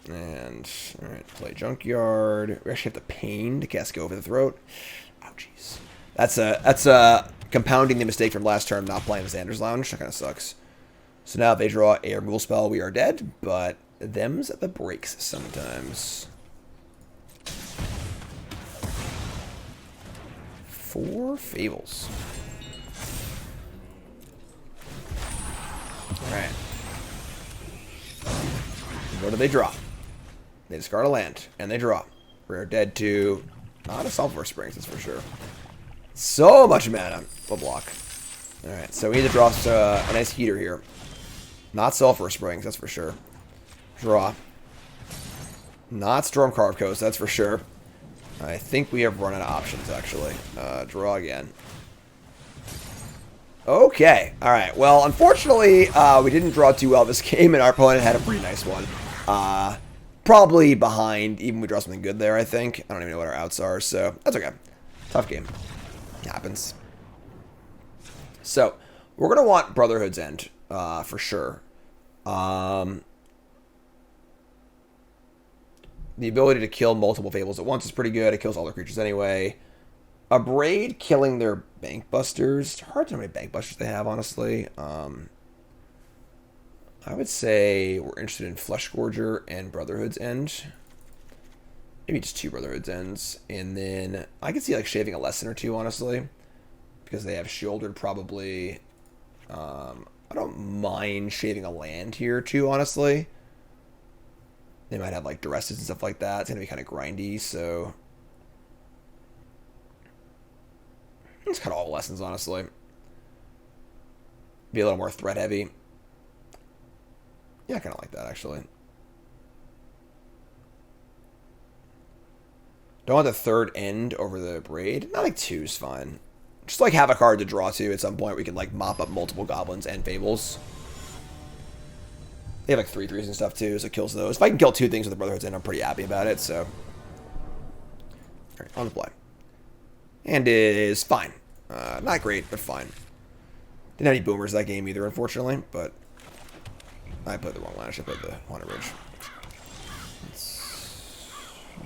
And, alright, play Junkyard. We actually have to Pain to cast Go Over the Throat. Ouchies. That's compounding the mistake from last turn, not playing Xander's Lounge. That kind of sucks. So now if they draw a removal spell, we are dead, but them's the breaks sometimes. 4 Fables. Alright. What do they draw? They discard a land, and they draw. We're dead to... Not a Sulfurous Springs, that's for sure. So much mana. We'll block. Alright, so we need to draw a nice heater here. Not Sulfurous Springs, that's for sure. Draw. Not Stormcarved Coast, that's for sure. I think we have run out of options, actually. Draw again. Okay. Alright, well, unfortunately, we didn't draw too well this game, and our opponent had a pretty nice one. Probably behind, even we draw something good there, I think. I don't even know what our outs are, so that's okay. Tough game. It happens. So, we're going to want Brotherhood's End, for sure. The ability to kill multiple Fables at once is pretty good. It kills all their creatures anyway. Abrade killing their Bankbusters. It's hard to know how many Bankbusters they have, honestly. I would say we're interested in Fleshgorger and Brotherhood's End. Maybe just 2 Brotherhood's Ends. And then I could see like shaving a lesson or 2, honestly. Because they have shielded probably. I don't mind shaving a land here too, honestly. They might have like Duresses and stuff like that. It's going to be kind of grindy, so... It's kind of all lessons, honestly. Be a little more threat heavy. Yeah, I kind of like that, actually. Don't want the 3rd end over the Braid. Not like 2's fine. Just like have a card to draw to at some point. We can like mop up multiple goblins and Fables. They have like 3/3s and stuff too, so it kills those. If I can kill 2 things with the Brotherhood's End, I'm pretty happy about it, so. Alright, on the play. And it is fine. Not great, but fine. Didn't have any boomers that game either, unfortunately, but I played the wrong line. I should have played the Haunted Ridge.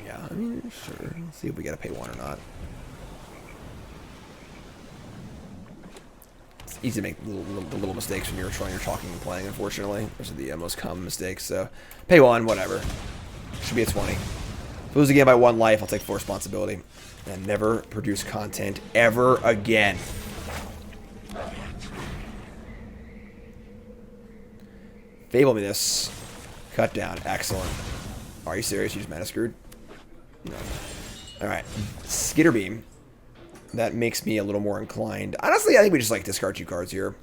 Yeah, I mean, sure. Let's see if we gotta pay 1 or not. It's easy to make the little mistakes when you're talking and playing, unfortunately. Those are the most common mistakes, so pay 1, whatever. Should be a 20. If I lose a game by 1 life, I'll take full responsibility. And never produce content ever again. Fable me this. Cut down. Excellent. Are you serious? You just mana screwed? No. Alright. Skitterbeam. That makes me a little more inclined. Honestly, I think we just like discard 2 cards here.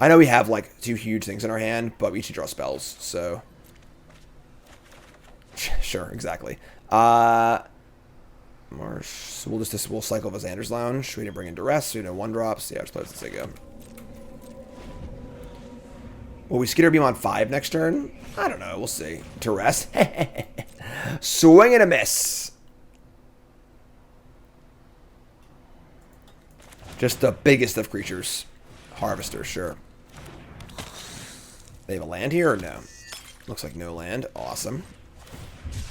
I know we have like 2 huge things in our hand, but we should draw spells, so. Sure, exactly. Marsh. So we'll cycle of a Xander's Lounge. We didn't bring in Duress. We didn't 1-drops. Yeah, just play this as they go. Will we Skitterbeam on 5 next turn? I don't know. We'll see. Duress. Swing and a miss. Just the biggest of creatures. Harvester, sure. They have a land here or no? Looks like no land. Awesome.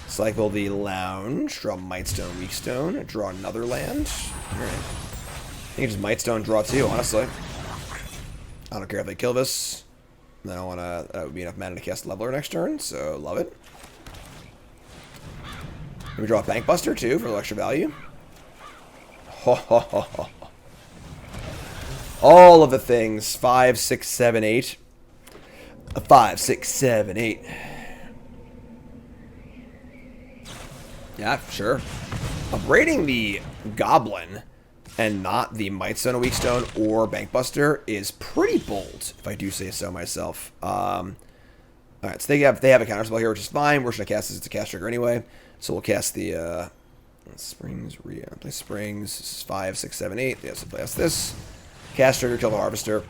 Cycle the Lounge. Draw Mightstone, Weakstone. Draw another land. Alright. I think just Mightstone, draw 2, honestly. I don't care if they kill this. Then I want to, that would be enough mana to cast Leveler next turn, so love it. We draw a Bankbuster too for extra value. Ho ho ho ho. All of the things. 5, 6, 7, 8. 5, 6, 7, 8. Yeah, sure. Upgrading the Goblin and not the Mightstone, Weakstone, or Bankbuster is pretty bold, if I do say so myself. Alright, so they have a counterspell here, which is fine. We're just going to cast this as a cast trigger anyway. So we'll cast the Springs, play Springs. This is 5, 6, 7, 8. They have to play this. Cast trigger, kill the Harvester.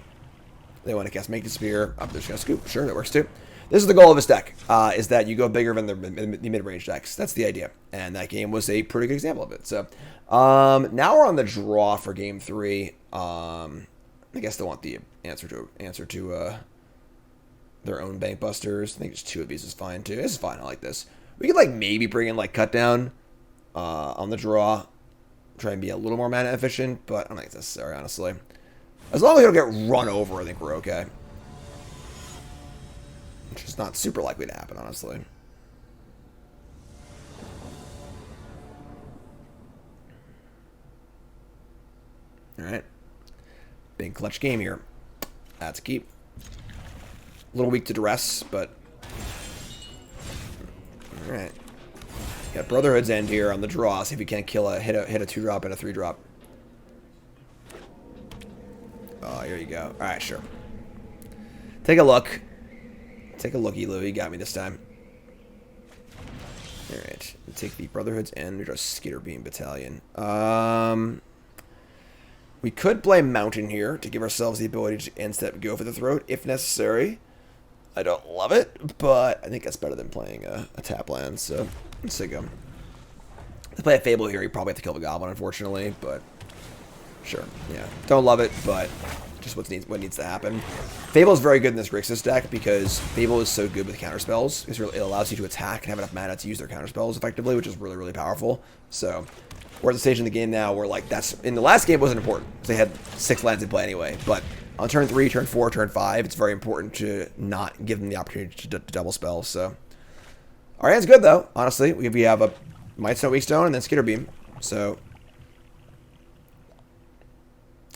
They want to cast Make the Spear. I'm just going to scoop. Sure, that works too. This is the goal of this deck, is that you go bigger than the mid-range decks. That's the idea. And that game was a pretty good example of it. So, now we're on the draw for game 3. I guess they want the answer to their own Bankbusters. I think just 2 of these is fine too. This is fine. I like this. We could like maybe bring in like Cut Down on the draw. Try and be a little more mana efficient, but I don't think it's necessary, honestly. As long as we don't get run over, I think we're okay. Which is not super likely to happen, honestly. Alright. Big clutch game here. That's a keep. A little weak to Duress, but... Alright. Got Brotherhood's End here on the draw. See if we can't kill hit a 2-drop and a 3-drop. Oh, here you go. Alright, sure. Take a look. Take a looky, Lou. You got me this time. Alright. Take the Brotherhood's End. We draw Skitterbeam Battalion. We could play Mountain here to give ourselves the ability to instead go for the throat if necessary. I don't love it, but I think that's better than playing a tap land, so let's say go. To play a Fable here, you probably have to kill the Goblin, unfortunately, but sure, yeah. Don't love it, but just what needs to happen. Fable is very good in this Grixis deck because Fable is so good with counterspells. It allows you to attack and have enough mana to use their counterspells effectively, which is really, really powerful. So we're at the stage in the game now where, like, that's... In the last game, it wasn't important because they had 6 lands in play anyway, but on turn 3, turn 4, turn 5, it's very important to not give them the opportunity to double spell, so... Our hand's good, though, honestly. We have a Mightstone, Weakstone, and then Skitterbeam, so...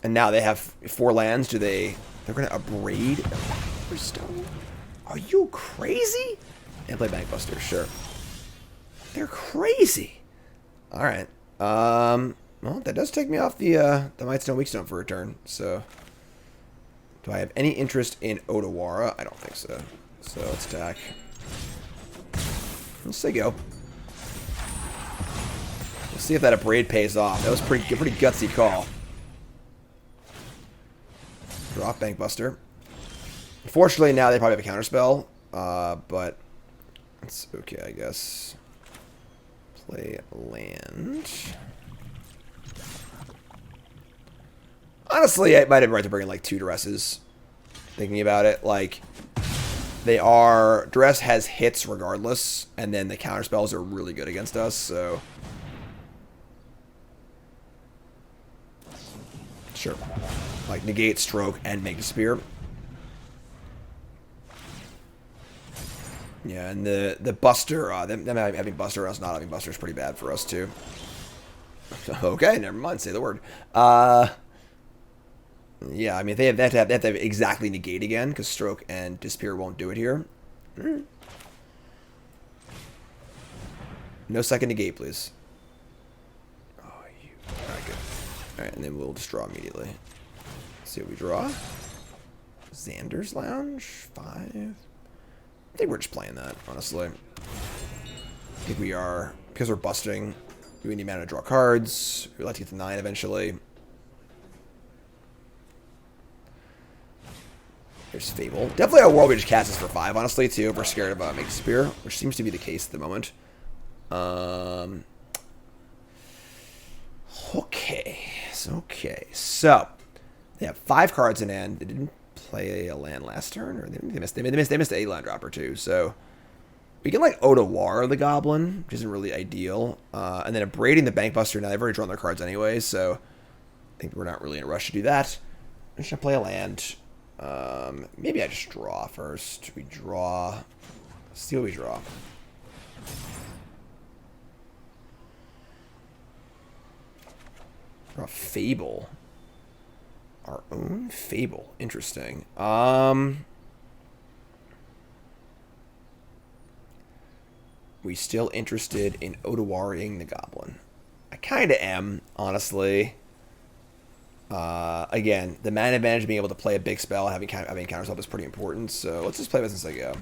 And now they have 4 lands. They're going to Abrade Stone? Are you crazy? And play Bankbuster, sure. They're crazy. Alright. Well, that does take me off the Mightstone, Weakstone for a turn, so... Do I have any interest in Otawara? I don't think so. So let's attack. Let's say go. We'll see if that Abrade pays off. That was pretty gutsy call. Drop Bankbuster. Unfortunately, now they probably have a counterspell, but it's okay, I guess. Play land. Honestly, I might have right to bring in like 2 Duresses. Thinking about it, like Duress has hits regardless, and then the counterspells are really good against us, so sure. Like negate, stroke, and make the spear. Yeah, and the Buster, them having Buster or us not having Buster is pretty bad for us too. Okay, never mind. Say the word. Yeah, I mean they have to exactly negate again because stroke and disappear won't do it here. No second negate, please. Oh, you. All right, good. All right, and then we'll just draw immediately. See what we draw. Xander's Lounge 5. I think we're just playing that, honestly. I think we are, because we're busting. We need mana to draw cards. We'd like to get to 9 eventually. There's Fable. Definitely a world we just cast this for 5, honestly, too, if we're scared of Make Spear, which seems to be the case at the moment. Okay. So, they have 5 cards in hand. They didn't play a land last turn, or they missed a land drop or 2, so we can, like, Otawara the Goblin, which isn't really ideal. And then Abrading the Bankbuster. Now, they've already drawn their cards anyway, so I think we're not really in a rush to do that. I'm just going to play a land. Maybe I just draw first. We draw. Let's see what we draw. Draw Fable. Our own Fable. Interesting. We still interested in Otawara-ing the Goblin? I kind of am, honestly. Again, the mana advantage of being able to play a big spell, having counter spell is pretty important. So let's just play this as I go.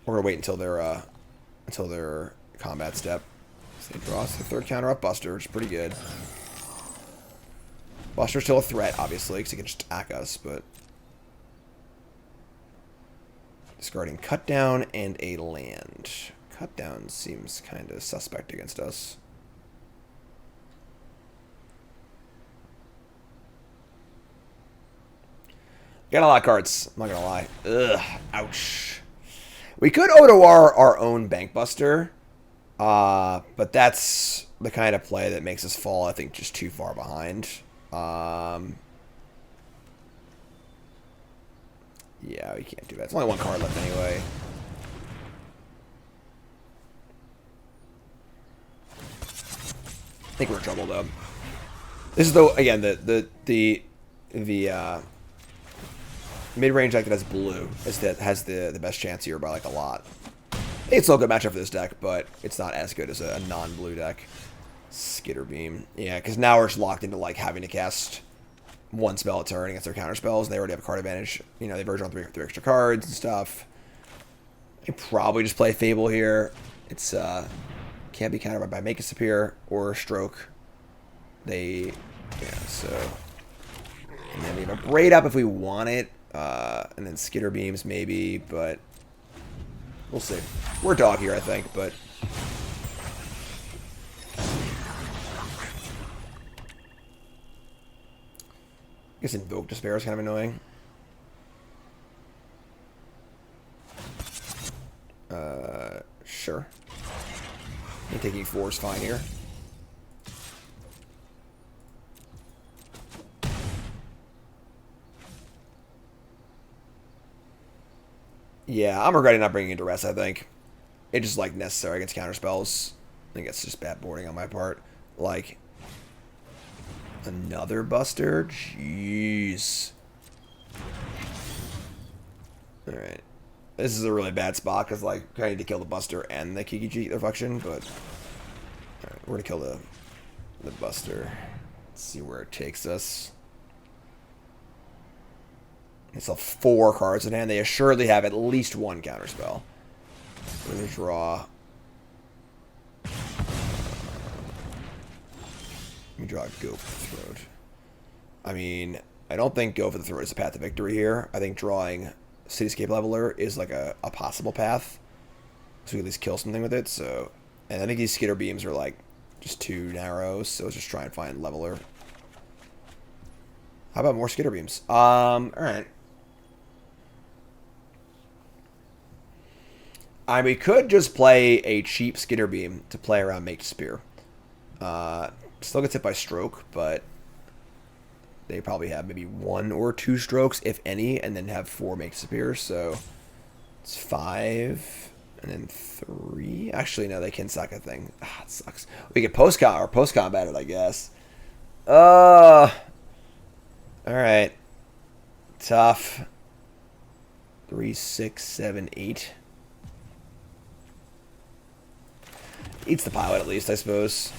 We're gonna wait until their combat step. So they draw us the 3rd counter up Buster, which is pretty good. Buster's still a threat, obviously, because he can just attack us, but discarding Cut Down and a land. Cut Down seems kind of suspect against us. Got a lot of cards. I'm not gonna lie. Ugh. Ouch. We could Otawara our own Bankbuster, but that's the kind of play that makes us fall, I think, just too far behind. Yeah, we can't do that. It's only 1 card left anyway. I think we're in trouble though. This is again the mid-range deck that has blue has the best chance here by like a lot. It's still a good matchup for this deck, but it's not as good as a non-blue deck. Skitterbeam. Yeah, because now we're just locked into like having to cast 1 spell a turn against their counter spells. They already have a card advantage. You know, they've already drawn 3 extra cards and stuff. I probably just play Fable here. It's can't be countered by Make It Disappear or Stroke. Yeah, so and then we have a Braid up if we want it. And then Skitterbeams maybe, but we'll see. We're dog here, I think, but I guess Invoke Despair is kind of annoying. Sure. I think taking 4 is fine here. Yeah, I'm regretting not bringing in Duress, I think. It's just, like, necessary against counterspells. I think it's just bad boarding on my part. Like, another Buster? Jeez. Alright. This is a really bad spot, because, like, I need to kill the Buster and the Kiki Reflection, but alright, we're going to kill the Buster. Let's see where it takes us. It's a 4 cards in hand. They assuredly have at least 1 counterspell. We're going to draw. Let me draw Go for the Throat. I mean, I don't think Go for the Throat is a path to victory here. I think drawing Cityscape Leveler is like a possible path. So we at least kill something with it. So, and I think these Skitterbeams are like just too narrow. So let's just try and find Leveler. How about more Skitterbeams? Alright. We could just play a cheap Skitterbeam to play around Make Spear. Still gets hit by Stroke, but they probably have maybe 1 or 2 strokes, if any, and then have 4 Make Spear. So it's 5 and then 3. Actually, no, they can sack a thing. Ah, it sucks. We get post-combat it, I guess. All right. Tough. 3, 6, 7, 8. Eats the pilot at least, I suppose.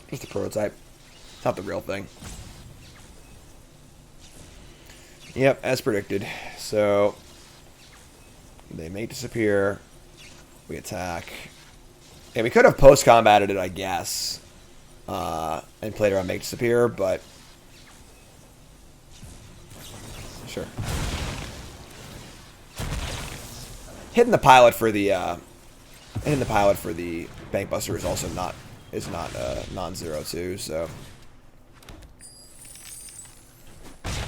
Just a prototype. Not the real thing. Yep, as predicted. So they make disappear. We attack. And we could have post-combated it, I guess. And played around make disappear, but sure. Hitting the pilot for the Bankbuster is also not non-zero too, so.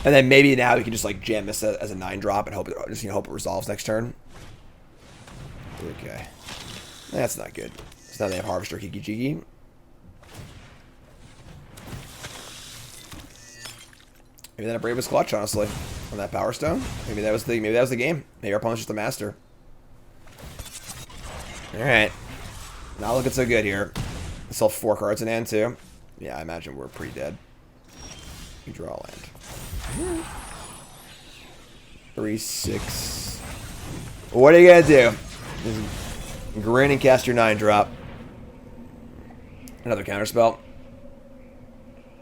And then maybe now we can just like jam this as a 9-drop and hope it resolves next turn. Okay, that's not good. So now they have Harvester Kiki Jiki. Maybe that Abrade was clutch, honestly, on that Power Stone. Maybe that was the game. Maybe our opponent's just a master. All right, not looking so good here. Still 4 cards in hand too. Yeah, I imagine we're pretty dead. We draw land. 3/6. What are you gonna do? Just grin and cast your 9-drop. Another counterspell.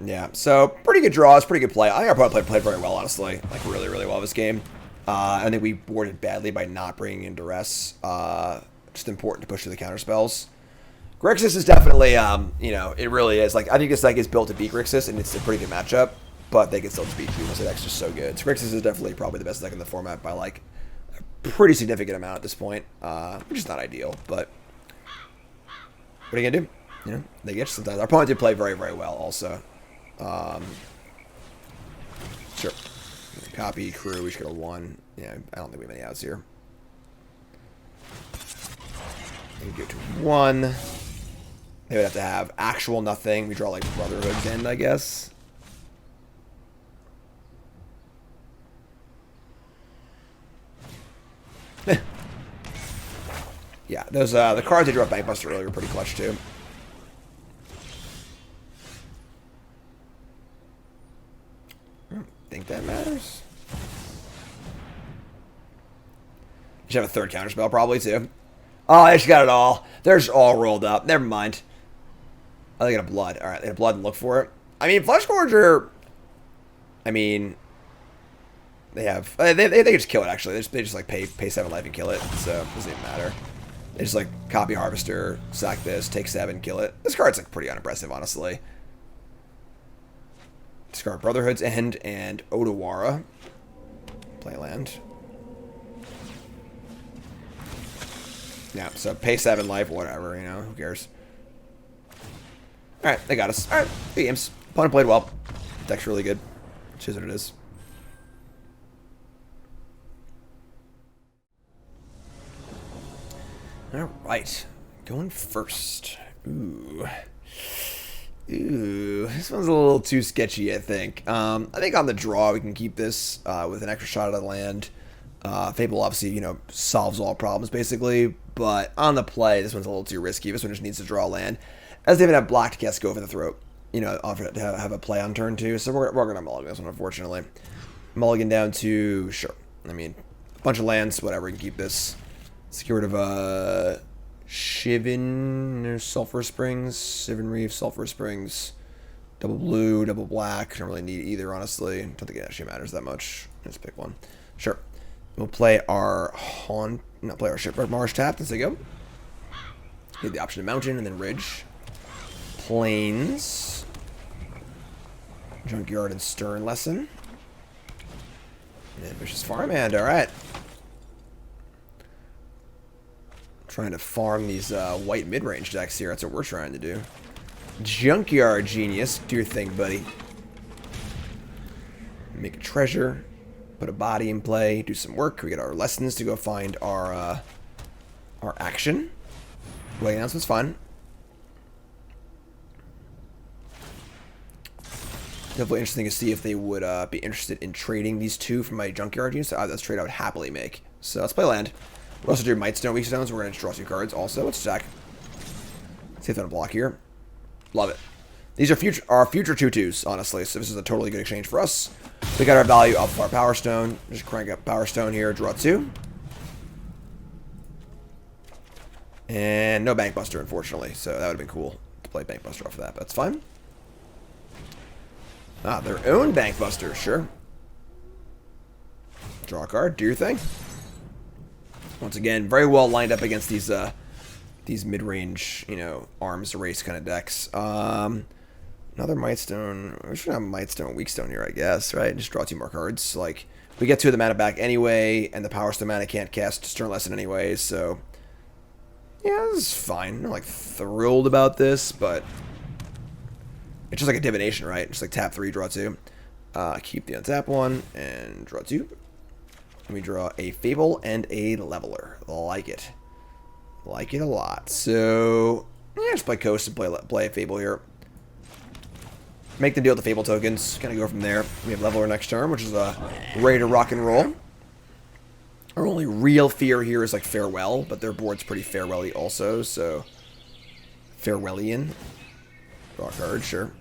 Yeah, so pretty good draws, pretty good play. I think our opponent played very well, honestly. Like really, really well this game. I think we boarded badly by not bringing in Duress. Just important to push through the counterspells. Grixis is definitely, you know, it really is. Like, I think this deck is built to beat Grixis, and it's a pretty good matchup. But they can still just beat you. The deck's just so good. So Grixis is definitely probably the best deck in the format by like a pretty significant amount at this point, which is not ideal. But what are you gonna do? You know, they get you sometimes. Our opponent did play very, very well, also. Sure. Copy, crew, we should get a 1. Yeah, I don't think we have any outs here. We go to 1. They would have to have actual nothing. We draw like Brotherhood's End, I guess. Yeah, those the cards they drew up Bankbuster earlier were pretty clutch too. Think that matters. You should have a 3rd counterspell probably too. Oh, they just got it all. They're just all rolled up. Never mind. Oh, they got a blood. All right, they got blood and look for it. I mean, Fleshgorger. I mean, they have. They just kill it. Actually, they just like pay 7 life and kill it. So it doesn't even matter. They just like copy Harvester, sack this, take 7, kill it. This card's like pretty unimpressive, honestly. Discard Brotherhood's End and Otawara. Play land. Yeah, so pay 7 life, whatever, you know, who cares? Alright, they got us. Alright, good games. Opponent played well. Deck's really good. Which is what it is. Alright, going first. Ooh, this one's a little too sketchy, I think. I think on the draw we can keep this with an extra shot at the land. Fable obviously, you know, solves all problems basically, but on the play, this one's a little too risky. This one just needs to draw land, as they even have blocked cast go over the throat. You know, offer to have a play on turn 2. So we're gonna mulligan this one, unfortunately. Mulligan down to sure. I mean, a bunch of lands, whatever. We can keep this. Secure rid of Shivan or Sulfurous Springs, Shivan Reef, Sulfurous Springs, double blue, double black. Don't really need either, honestly. Don't think it actually matters that much. Let's pick one. Sure. We'll play our Shipwreck Marsh tapped as they go. Get the option of Mountain and then Ridge. Plains. Junkyard and Stern Lesson. And Vicious Farmhand, alright. Trying to farm these white mid-range decks here. That's what we're trying to do. Junkyard Genius. Do your thing, buddy. Make a treasure. Put a body in play. Do some work. We get our lessons to go find our action. Way announcement's fun. Definitely interesting to see if they would be interested in trading these 2 from my Junkyard Genius. That's a trade I would happily make. So let's play land. We also do Mightstone and Weakstone, so we're going to draw 2 cards also. Let's stack. See if they're on a block here. Love it. These are future 2/2s, honestly, so this is a totally good exchange for us. We got our value off of our Power Stone. Just crank up Power Stone here, draw 2. And no Bankbuster, unfortunately, so that would have been cool to play Bankbuster off of that, but that's fine. Ah, their own Bankbuster, sure. Draw a card. Do your thing. Once again, very well lined up against these mid-range, you know, arms race kind of decks. Another Mightstone. We should have Mightstone and Weakstone here, I guess, right? Just draw 2 more cards. Like, we get 2 of the mana back anyway, and the Power Stone mana can't cast Stern Lesson anyway, so... Yeah, this is fine. I'm not, like, thrilled about this, but... It's just like a divination, right? Just like tap 3, draw 2. Keep the untap 1, and draw 2. And we draw a Fable and a Leveler. Like it. Like it a lot. So, yeah, just play Coast and play a Fable here. Make the deal with the Fable tokens. Kind of go from there. We have Leveler next turn, which is ready to rock and roll. Our only real fear here is like Farewell, but their board's pretty farewell-y also, so... Farewellian. Draw a card, sure.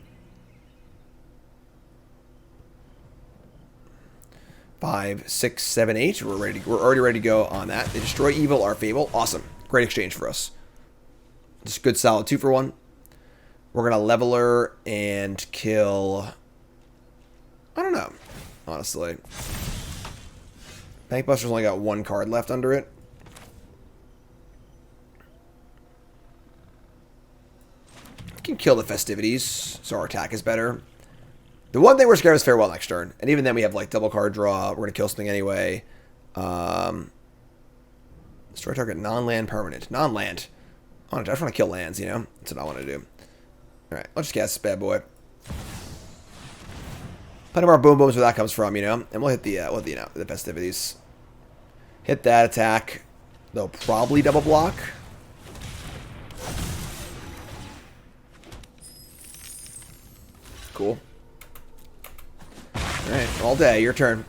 5, 6, 7, 8. We're already ready to go on that. They destroy evil, our Fable. Awesome. Great exchange for us. Just good solid 2 for 1. We're gonna Leveler and kill... I don't know, honestly. Bankbuster's only got 1 card left under it. We can kill the Festivities, so our attack is better. The one thing we're scared of is Farewell next turn. And even then we have like double card draw. We're going to kill something anyway. Destroy target non-land permanent. Non-land. I just want to kill lands, you know? That's what I want to do. Alright, let's just cast this bad boy. Plenty more boom booms where that comes from, you know? And we'll hit the Festivities. Hit that attack. They'll probably double block. Cool. Alright, all day, your turn.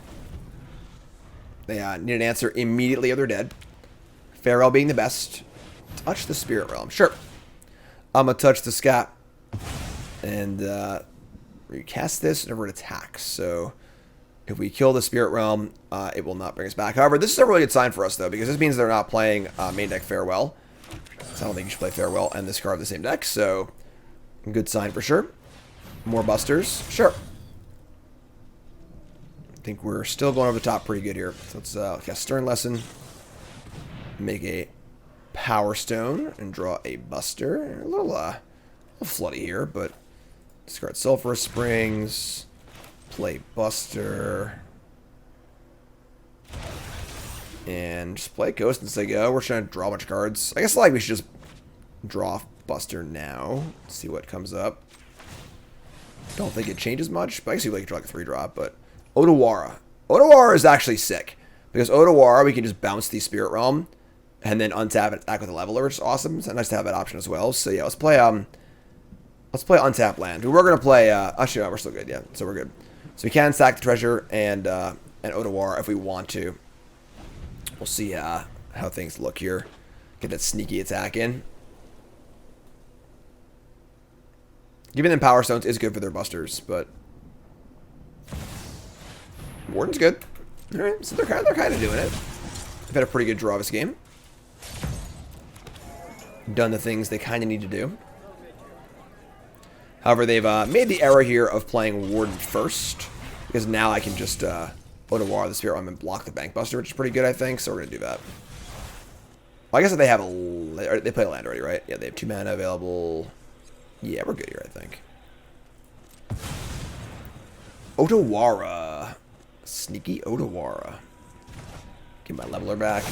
They need an answer immediately or they're dead. Farewell being the best. Touch the Spirit Realm. Sure. I'm going to touch the Scap. And recast this and avert attacks. So if we kill the Spirit Realm, it will not bring us back. However, this is a really good sign for us, though, because this means they're not playing main deck Farewell. So I don't think you should play Farewell and this card of the same deck. So good sign for sure. More busters. Sure. I think we're still going over the top pretty good here. So let's cast Stern Lesson. Make a Power Stone and draw a Buster. A little floody here, but discard Sulfurous Springs. Play Buster. And just play Coast and say go. We're trying to draw a bunch of cards. I guess like we should just draw Buster now. See what comes up. Don't think it changes much, but I guess you like draw like a 3-drop, but Otawara. Otawara is actually sick. Because Otawara, we can just bounce the Spirit Realm and then untap and attack with a Leveler, which is awesome. It's nice to have that option as well. So yeah, let's play untap land. We're gonna play actually no, we're still good, yeah. So we're good. So we can sack the treasure and Otawara if we want to. We'll see how things look here. Get that sneaky attack in. Giving them Power Stones is good for their busters, but Warden's good. All right, so they're kind of doing it. They've had a pretty good draw this game. Done the things they kind of need to do. However, they've made the error here of playing Warden first, because now I can just Otawara the Spirit Realm and block the Bankbuster, which is pretty good, I think. So we're gonna do that. Well, I guess if they have they play a land already, right? Yeah, they have 2 mana available. Yeah, we're good here, I think. Otawara. Sneaky Otawara. Get my Leveler back.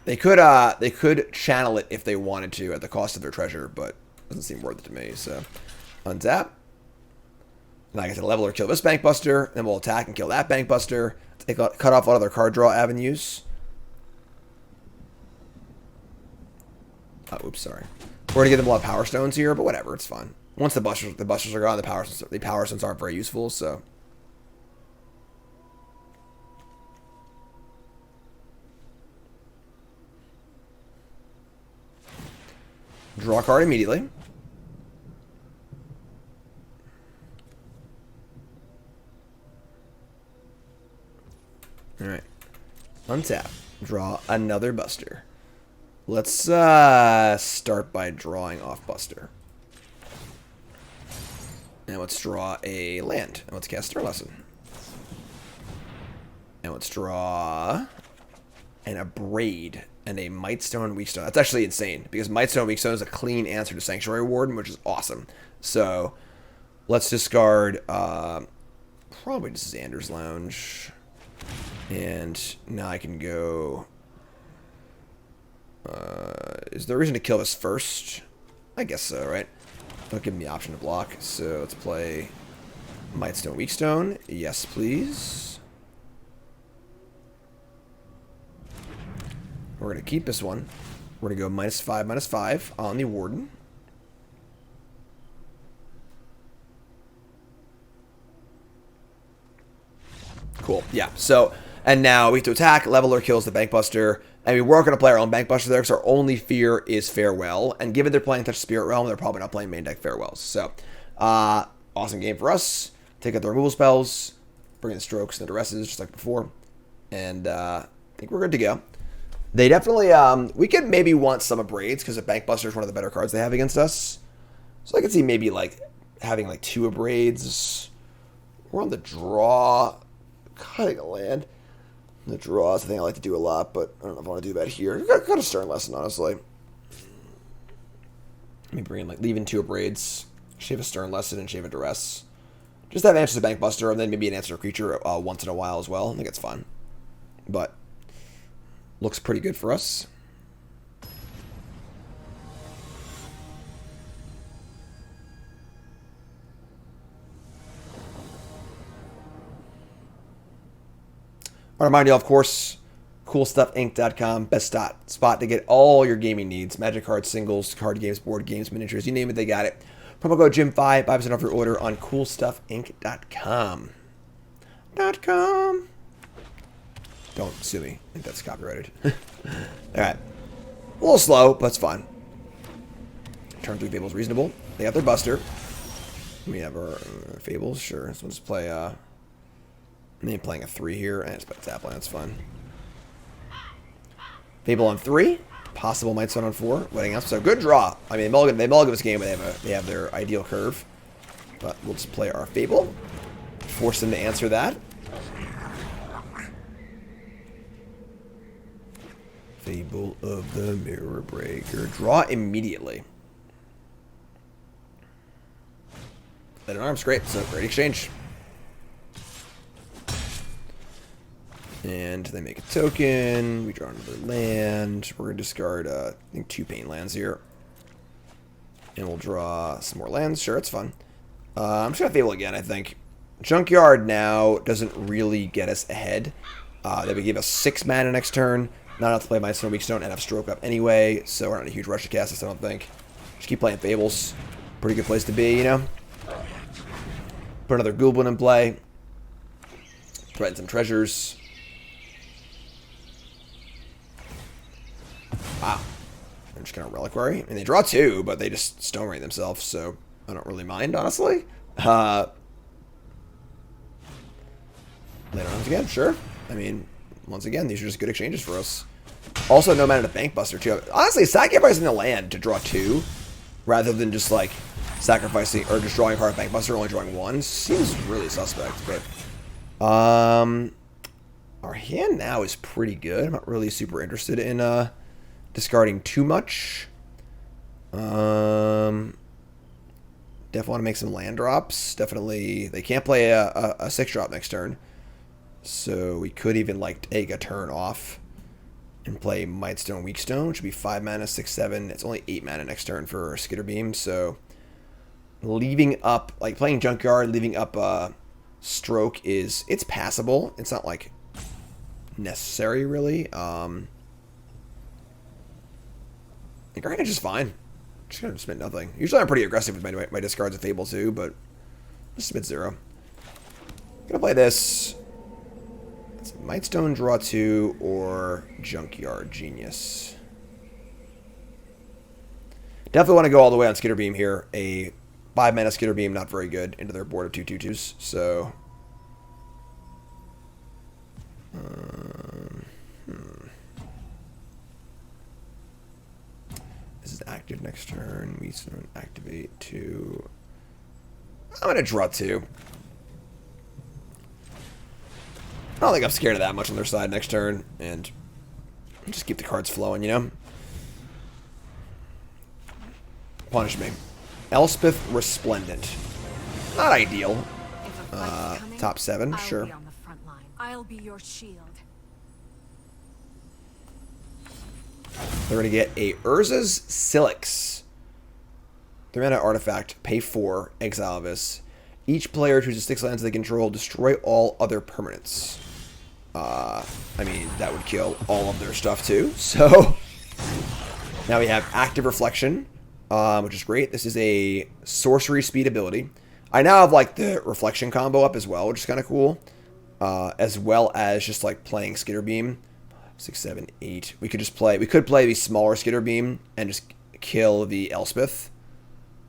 They could channel it if they wanted to at the cost of their treasure, but it doesn't seem worth it to me, so. Untap. And I get the Leveler, kill this Bankbuster, then we'll attack and kill that Bankbuster. Cut off all other card draw avenues. Oh, oops, sorry. We're gonna give them a lot of Power Stones here, but whatever, it's fine. Once the busters are gone, the Power Stones aren't very useful, so. Draw a card immediately. Alright. Untap. Draw another Buster. Let's start by drawing off Buster. Now let's draw a land. And let's cast Stern Lesson. And let's draw an Abrade and a Mightstone and Weakstone. That's actually insane because Mightstone and Weakstone is a clean answer to Sanctuary Warden, which is awesome. So let's discard probably just Xander's Lounge. And now I can go... is there a reason to kill this first? I guess so, right? Don't give me the option to block. So let's play Mightstone, Weakstone. Yes, please. We're going to keep this one. We're going to go -5/-5 on the Warden. Cool. Yeah. So, and now we have to attack. Leveler kills the Bankbuster. I mean, we're not going to play our own Bankbuster there because our only fear is Farewell. And given they're playing Touch Spirit Realm, they're probably not playing main deck Farewells. So, awesome game for us. Take out the removal spells. Bring in Strokes and the Duresses just like before. And I think we're good to go. They definitely, we could maybe want some Abrades because the Bankbuster is one of the better cards they have against us. So I could see maybe like having like 2 Abrades. We're on the draw. Cutting a land. The draws, I think I like to do a lot, but I don't know if I want to do that here. Got a Stern Lesson, honestly. Let me bring in, like, leaving 2 Abrades, shave a Stern Lesson, and shave a Duress. Just have answers to Bankbuster, and then maybe an answer to creature once in a while as well. I think it's fun. But, looks pretty good for us. I remind you, of course, CoolStuffInc.com, best spot to get all your gaming needs. Magic cards, singles, card games, board games, miniatures, you name it, they got it. Promo code Jim5, 5% off your order on CoolStuffInc.com. Don't sue me. I think that's copyrighted. Alright. A little slow, but it's fine. Turn 3 Fable's reasonable. They got their Buster. We have our Fables, sure. So let's play, maybe playing a 3 here, and it's tap land, that's fine. Fable on 3, possible Mightstone on 4, wedding up. So good draw. I mean, they mulligan this game, and they have their ideal curve. But we'll just play our Fable, force them to answer that. Fable of the Mirror Breaker. Draw immediately. Let an arms, great. So great exchange. And they make a token. We draw another land. We're going to discard, I think, 2 Pain lands here. And we'll draw some more lands. Sure, it's fun. I'm just going to Fable again, I think. Junkyard now doesn't really get us ahead. They would give us 6 mana next turn. Not enough to play Mightstone, Weakstone, and have Stroke up anyway. So we're not in a huge rush to cast this, I don't think. Just keep playing Fables. Pretty good place to be, you know. Put another Goblin in play. Threaten some treasures. Wow. They're just going to Reliquary. I mean, they draw 2, but they just Stone Rain themselves, so I don't really mind, honestly. Later on again, sure. I mean, once again, these are just good exchanges for us. Also, no mana to Bankbuster, too. Honestly, sacrificing the land to draw 2, rather than just, like, sacrificing, or just drawing a card of Bankbuster, only drawing 1, seems really suspect, but... our hand now is pretty good. I'm not really super interested in, discarding too much. Definitely want to make some land drops. Definitely, they can't play a 6-drop next turn. So we could even like take a turn off and play Mightstone, Weakstone, which would be 5 mana, 6, 7. It's only 8 mana next turn for Skitterbeam. So leaving up, like playing Junkyard, leaving up Stroke it's passable. It's not like necessary really. I think our hand is just fine. Just gonna submit nothing. Usually I'm pretty aggressive with my discards of Fable too, but just submit 0. Gonna play this. It's Mightstone, draw 2, or Junkyard Genius. Definitely want to go all the way on Skitterbeam here. A 5 mana Skitterbeam, not very good, into their board of 2/2/2s. So, this is active next turn. We activate 2. I'm gonna draw 2. I don't think I'm scared of that much on their side next turn, and just keep the cards flowing, you know? Punish me. Elspeth Resplendent. Not ideal. Top 7, sure. Be on the front line. I'll be your shield. They're going to get a Urza's Silix. 3-mana artifact, pay 4, exile this. Each player chooses 6 lands they control, destroy all other permanents. I mean, that would kill all of their stuff too. So, now we have Active Reflection, which is great. This is a sorcery speed ability. I now have, like, the Reflection combo up as well, which is kind of cool. As well as just, like, playing Skitterbeam. 6, 7, 8. We could play the smaller Skitterbeam and just kill the Elspeth.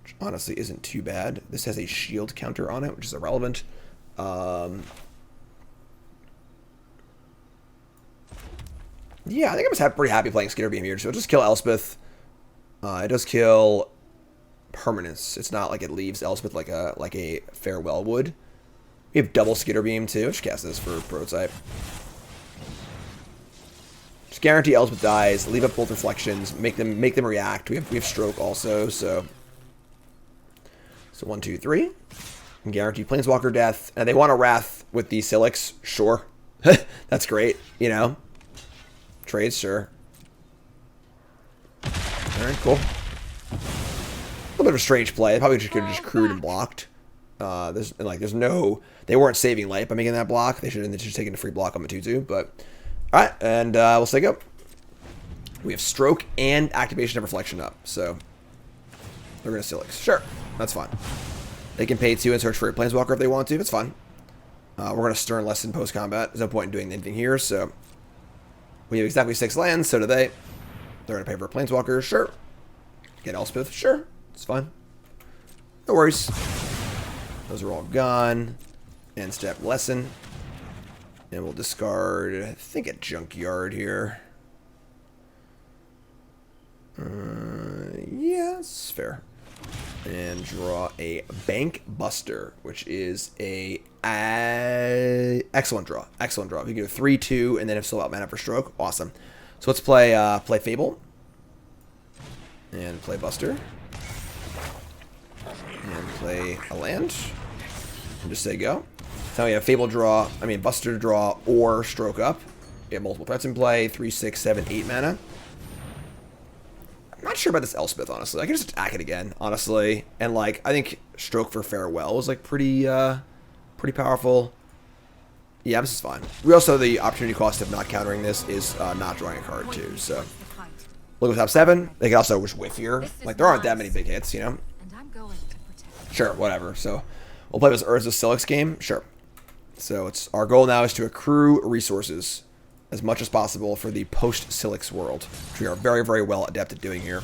Which honestly isn't too bad. This has a shield counter on it, which is irrelevant. Yeah, I think I'm just pretty happy playing Skitterbeam here. So just kill Elspeth. It does kill permanence. It's not like it leaves Elspeth like a farewell would. We have double Skitterbeam too. Just cast this for prototype. Just guarantee Elspeth dies. Leave up both reflections. Make them react. We have stroke also. So 1, 2, 3. And guarantee Planeswalker death. And they want a Wrath with the Silix. Sure, that's great. You know. Trades, sure. Alright, cool. A little bit of a strange play. They probably could have just crewed and blocked. There's no... They weren't saving light by making that block. They should have just taken a free block on the 2-2, but... Alright, and we'll say go. We have Stroke and Activation of Reflection up, so... They're going to Silix. Sure, that's fine. They can pay 2 and search for a Planeswalker if they want to. That's fine. We're going to Stern Lesson post-combat. There's no point in doing anything here, so... We have exactly 6 lands, so do they. They're going to pay for a Planeswalker, sure. Get Elspeth, sure. It's fine. No worries. Those are all gone. End step Lesson. And we'll discard, I think, a Junkyard here. Yeah, that's fair. And draw a Bankbuster, which is a excellent draw. Excellent draw. If you can do a 3-2 and then have still out mana for Stroke, awesome. So let's play Fable and play Buster and play a land and just say go. So we have Buster to draw or Stroke up. We have multiple threats in play. 3, 6, 7, 8 mana. I'm not sure about this Elspeth, honestly. I can just attack it again, honestly. And, like, I think Stroke for Farewell was, like, pretty powerful. Yeah, this is fine. We also, the opportunity cost of not countering this is not drawing a card, too. So, look at top 7. They can also just whiff here. Like, there aren't that many big hits, you know? Sure, whatever. So, we'll play this Urza Silix game. Sure. So, our goal now is to accrue resources as much as possible for the post-Silix world, which we are very, very well adept at doing here.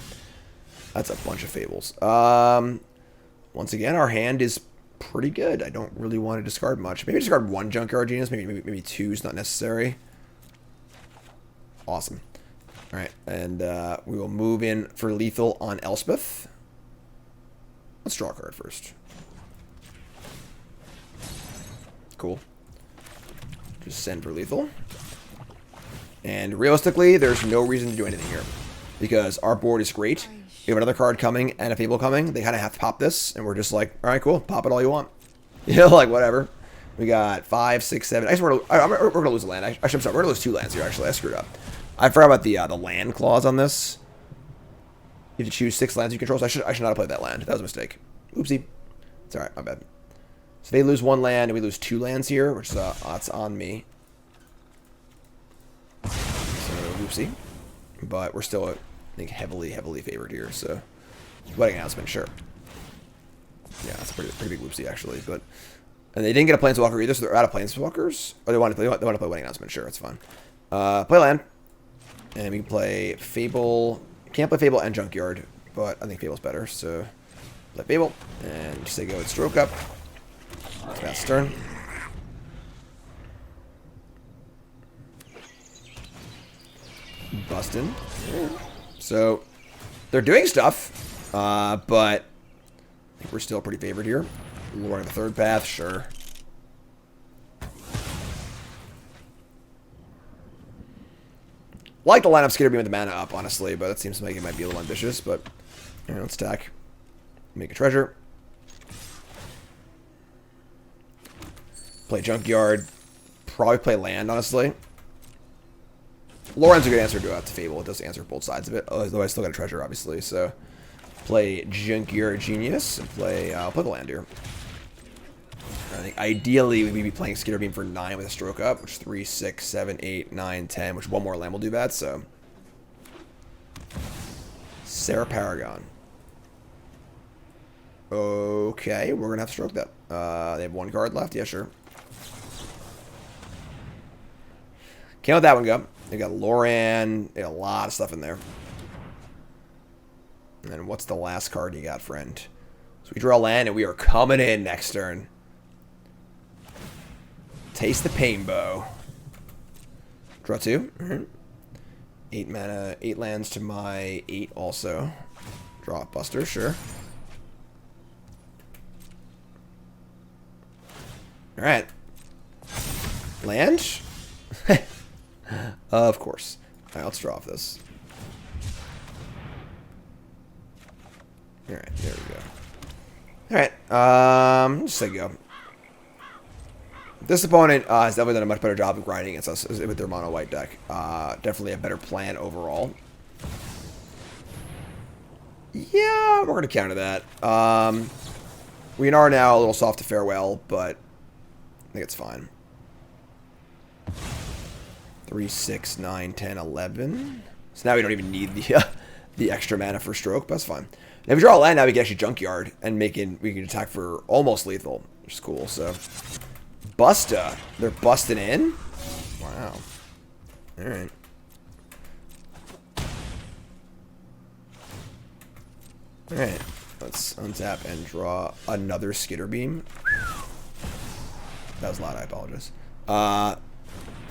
That's a bunch of Fables. Once again, our hand is pretty good. I don't really want to discard much. Maybe discard 1 Junkyard Genius. Maybe 2 is not necessary. Awesome. All right, and we will move in for lethal on Elspeth. Let's draw a card first. Cool. Just send for lethal. And realistically, there's no reason to do anything here. Because our board is great. We have another card coming and a Fable coming. They kind of have to pop this. And we're just like, alright, cool. Pop it all you want. You know, like, whatever. We got 5, 6, 7. We're going to lose a land. I'm sorry. We're going to lose 2 lands here, actually. I screwed up. I forgot about the land clause on this. You have to choose 6 lands you control. So I should not have played that land. That was a mistake. Oopsie. It's alright. My bad. So they lose 1 land and we lose 2 lands here. Which is, that's on me. So, whoopsie. But we're still, I think, heavily favored here, so... Wedding announcement, sure. Yeah, that's a pretty big whoopsie, actually, but... And they didn't get a Planeswalker either, so they're out of Planeswalkers? Or they want to play Wedding announcement, sure, it's fine. Play land. And we can play Fable... Can't play Fable and Junkyard, but I think Fable's better, so... Play Fable, and just say go with Stroke up. That's turn. Bustin'. So, they're doing stuff, but I think we're still pretty favored here. Lord of the 3rd path, sure. Like the lineup Skitterbeam with the mana up, honestly, but it seems like it might be a little ambitious. But all right, let's attack. Make a treasure. Play Junkyard. Probably play land, honestly. Loren's a good answer to Fable. It does answer both sides of it. Although I still got a treasure, obviously. So play Junkyard Genius and play. I'll play the land here. I think ideally we'd be playing Skitterbeam for 9 with a stroke up, which is 3, 6, 7, 8, 9, 10, which one more land will do that, so. Sarah Paragon. Okay, we're going to have to stroke that. They have 1 card left? Yeah, sure. Can't let that one go. They got Loran. They got a lot of stuff in there. And what's the last card you got, friend? So we draw land and we are coming in next turn. Taste the pain bow. Draw 2. Mm-hmm. 8 mana, 8 lands to my 8 also. Draw a Buster, sure. Alright. Land? Of course. Alright, let's draw off this. Alright, there we go. Alright, just let go. This opponent has definitely done a much better job of grinding against us with their mono white deck. Definitely a better plan overall. Yeah, we're going to counter that. We are now a little soft to farewell, but I think it's fine. 3, 6, 9, 10, 11. So now we don't even need the extra mana for stroke, but that's fine. Now if we draw a land, now we can actually Junkyard and we can attack for almost lethal, which is cool. So Busta, they're busting in. Wow. All right. All right. Let's untap and draw another Skitterbeam. That was loud. I apologize.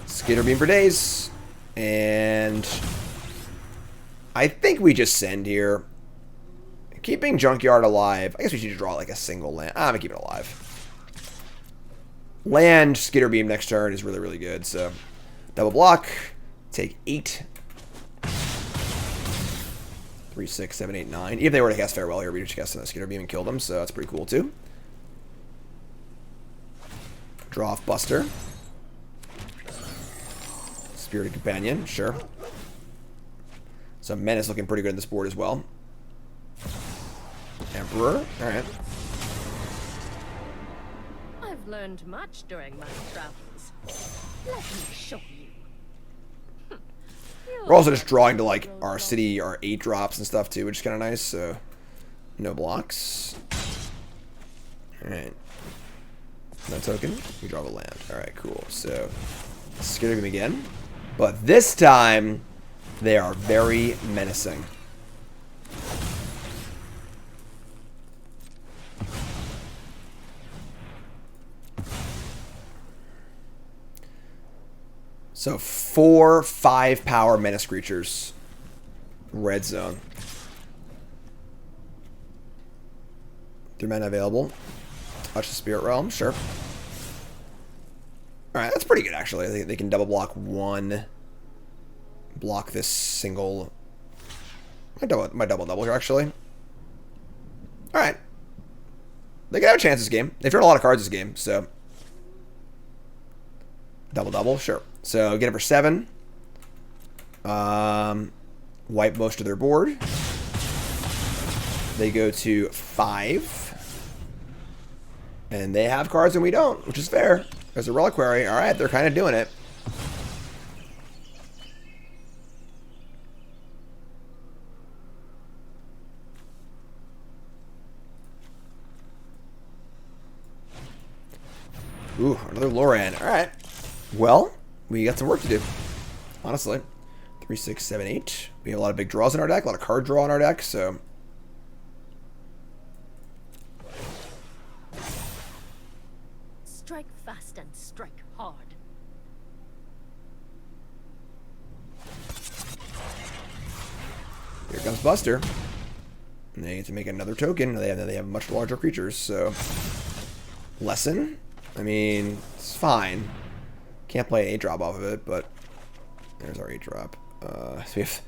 Skitterbeam for days, and I think we just send here. Keeping Junkyard alive. I guess we should draw like a single land. I'm gonna keep it alive. Land Skitterbeam next turn is really, really good. So double block, take 8. 3, 6, 7, 8, 9. Even if they were to cast Farewell here, we just cast a Skitterbeam and kill them, so that's pretty cool too. Draw off Buster. Spirited Companion, sure. So Menace looking pretty good on this board as well. Emperor, alright. I've learned much during my travels. Let me show you. We're also just drawing to like our city, our 8 drops and stuff too, which is kind of nice. So no blocks. Alright. No token. We draw a land. Alright, cool. So Skitterbeam again. But this time they are very menacing. So 4 5-power menace creatures. Red zone. 3 mana available. Touch the Spirit Realm, sure. Alright, that's pretty good actually. I think they can double block 1. Block this single. My double here actually. Alright. They can have a chance this game. They've drawn a lot of cards this game, so. Double, sure. So get it for 7. Wipe most of their board. They go to 5. And they have cards and we don't, which is fair. There's a Reliquary. Alright, they're kind of doing it. Ooh, another Loran. Alright. Well, we got some work to do. Honestly. 3, 6, 7, 8. We have a lot of big draws in our deck, a lot of card draw in our deck, so. Strike fast and strike hard. Here comes Buster. And they get to make another token. They have much larger creatures, so. Lesson? I mean, it's fine. Can't play an 8-drop off of it, but there's our 8-drop. So we have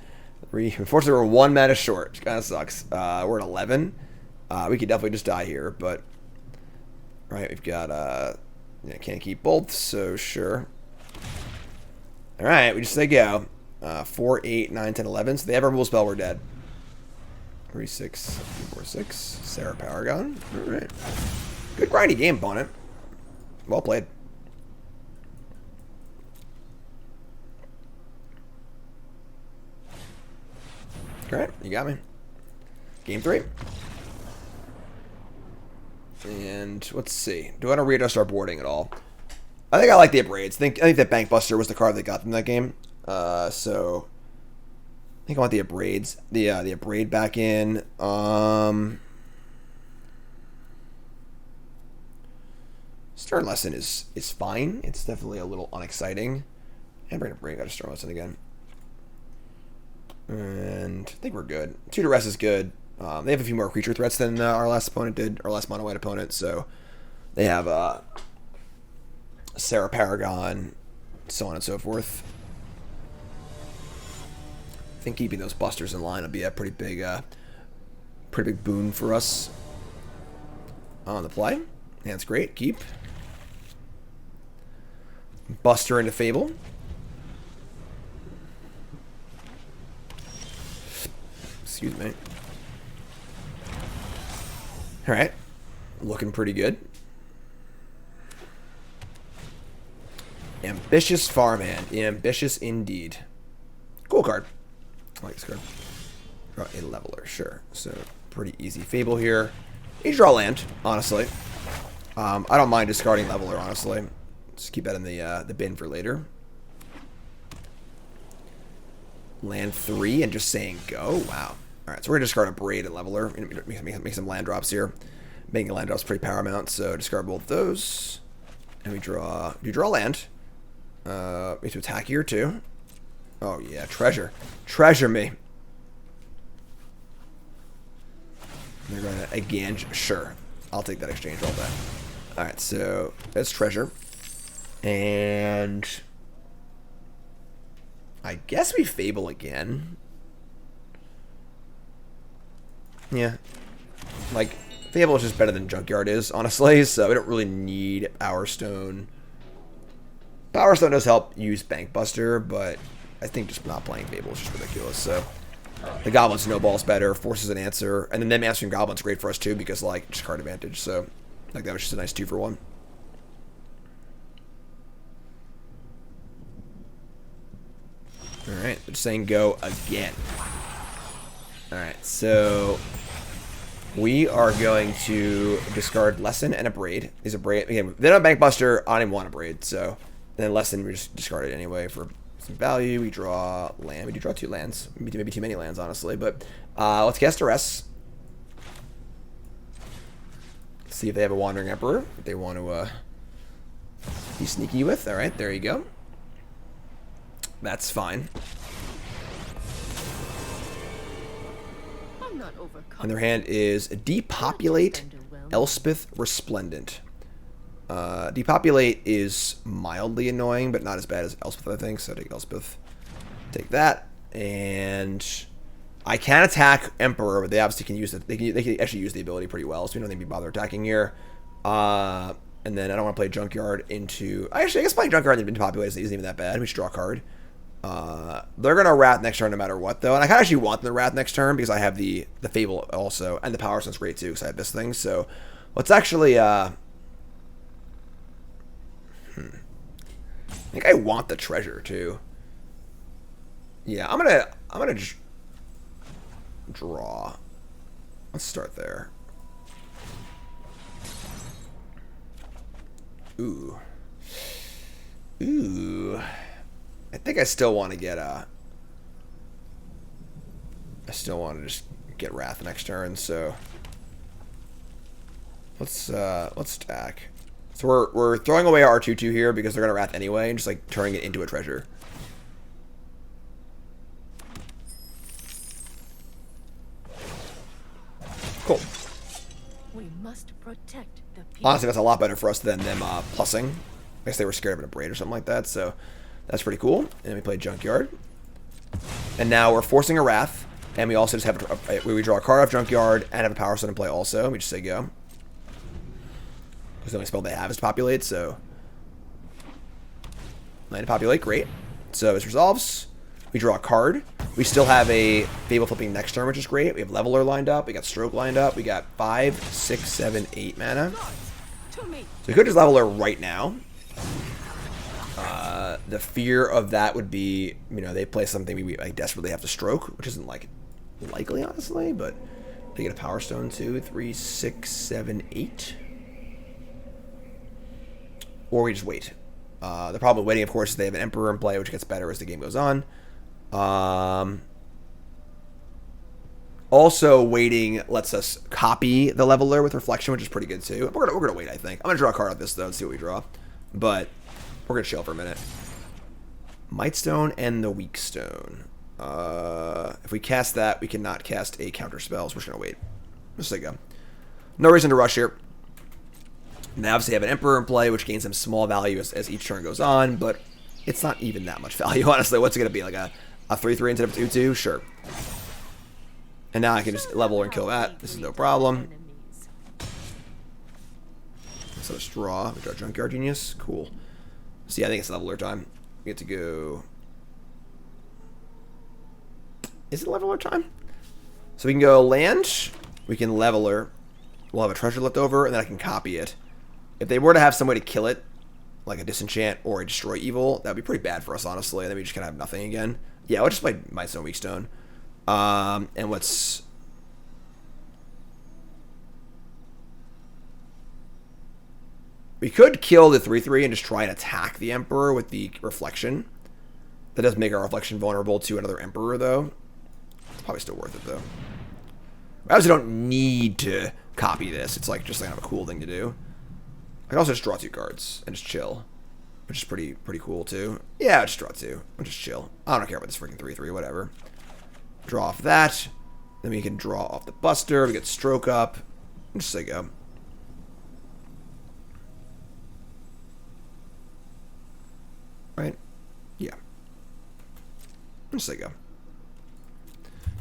3. Unfortunately, we're 1 mana short, which kind of sucks. We're at 11. We could definitely just die here, but... Alright, we've got... Yeah, can't keep both, so sure. Alright, we just say go. 4, 8, 9, 10, 11. So they have a removal spell, we're dead. 3, 6, 4, 6. Sarah Paragon. Alright. Good grindy game, opponent. Well played. Alright, you got me. Game 3. And let's see. Do I want to readjust our boarding at all? I think I like the Abrades. I think that Bankbuster was the card that got them that game. So I think I want the Abrades. The Abrade back in. Stern Lesson is fine. It's definitely a little unexciting. And bring a Abrade. Got to Stern Lesson again. And I think we're good. 2 Duress is good. They have a few more creature threats than our last opponent did, our last mono white opponent. So they have Sarah Paragon, so on and so forth. I think keeping those busters in line will be a pretty big boon for us. On the play, that's great. Keep Buster into Fable. Excuse me. Alright. Looking pretty good. Ambitious Farmhand. Ambitious indeed. Cool card. I like this card. Draw a Leveler, sure. So, pretty easy Fable here. You draw land, honestly. I don't mind discarding Leveler, honestly. Just keep that in the bin for later. Land 3 and just saying go. Wow. Alright, so we're going to discard a Abrade and Leveler. Make some land drops here. Making land drops pretty paramount, so discard both those. And we draw... Do you draw land? We have to attack here, too. Oh, yeah. Treasure. Treasure me. They're going to, again... Sure. I'll take that exchange all day. Alright, so... That's treasure. And... I guess we Fable again. Yeah. Like, Fable is just better than Junkyard is, honestly, so we don't really need Power Stone. Power Stone does help use Bankbuster, but I think just not playing Fable is just ridiculous, so... The Goblin Snowball's better, forces an answer, and then them answering Goblin's great for us too, because, like, just card advantage, so... Like, that was just a nice 2-for-1. Alright, they're just saying go again. Alright, so we are going to discard Lesson and Abrade. These Abrade, again, they don't have Bankbuster, I don't even want Abrade, so then Lesson we just discard it anyway for some value. We draw land. We do draw 2 lands. Maybe too many lands, honestly, but let's cast Duress. See if they have a Wandering Emperor that they want to be sneaky with. Alright, there you go. That's fine. And their hand is Depopulate Elspeth Resplendent. Depopulate is mildly annoying, but not as bad as Elspeth, I think. So take Elspeth. Take that. And I can attack Emperor, but they obviously can use it. They can actually use the ability pretty well, so we don't need to bother attacking here. And then I don't want to play Junkyard into... Actually, I guess playing Junkyard into Depopulate isn't even that bad. We should draw a card. They're going to Wrath next turn no matter what, though. And I kind of actually want them to Wrath next turn because I have the Fable also. And the Power Stone's great, too, because I have this thing. So, let's actually... I think I want the treasure, too. Yeah, I'm gonna just draw. Let's start there. Ooh. I think I still want to get I still want to just get Wrath next turn, so let's stack. So we're throwing away our 2/2 here because they're gonna Wrath anyway, and just like turning it into a treasure. Cool. We must protect the people. Honestly, that's a lot better for us than them plussing. I guess they were scared of an Abrade or something like that, so that's pretty cool. And we play Junkyard. And now we're forcing a Wrath, and we also just have we draw a card off Junkyard and have a Power Stone in play also. Let me just say go. Because the only spell they have is to populate, so... Land to populate, great. So this resolves. We draw a card. We still have a Fable flipping next turn, which is great. We have Leveler lined up. We got Stroke lined up. We got 5, 6, 7, 8 mana. So we could just Leveler right now. The fear of that would be, you know, they play something we like desperately have to Stroke, which isn't like likely, honestly, but they get a Power Stone 2, 3, 6, 7, 8. Or we just wait. The problem with waiting, of course, is they have an Emperor in play, which gets better as the game goes on. Also, waiting lets us copy the Leveler with Reflection, which is pretty good too. We're gonna wait, I think. I'm gonna draw a card on this though and see what we draw, but we're gonna chill for a minute. Mightstone and the Weakstone. If we cast that, we cannot cast a counter spell, so we're just gonna wait. Just like go. No reason to rush here. Now, obviously, have an Emperor in play, which gains some small value as each turn goes on, but it's not even that much value, honestly. What's it going to be, like a 3-3 instead of 2-2? Sure. And now I can just level and kill that. This is no problem. So let's draw. We draw Junkyard Genius. Cool. So yeah, I think it's Leveler time. We get to go... Is it Leveler time? So we can go land. We can Leveler. We'll have a treasure left over, and then I can copy it. If they were to have some way to kill it, like a Disenchant or a Destroy Evil, that would be pretty bad for us, honestly. And then we just kind of have nothing again. Yeah, we'll just play Mightstone and Weakstone. And what's... We could kill the 3-3 and just try and attack the Emperor with the Reflection. That does make our Reflection vulnerable to another Emperor, though. It's probably still worth it, though. We obviously don't need to copy this. It's like just kind of a cool thing to do. I can also just draw 2 cards and just chill, which is pretty cool too. Yeah, I'll just draw 2. I'll just chill. I don't care about this freaking 3-3, whatever. Draw off that. Then we can draw off the Buster. We get Stroke up. And just say go. Right? Yeah. Just say go.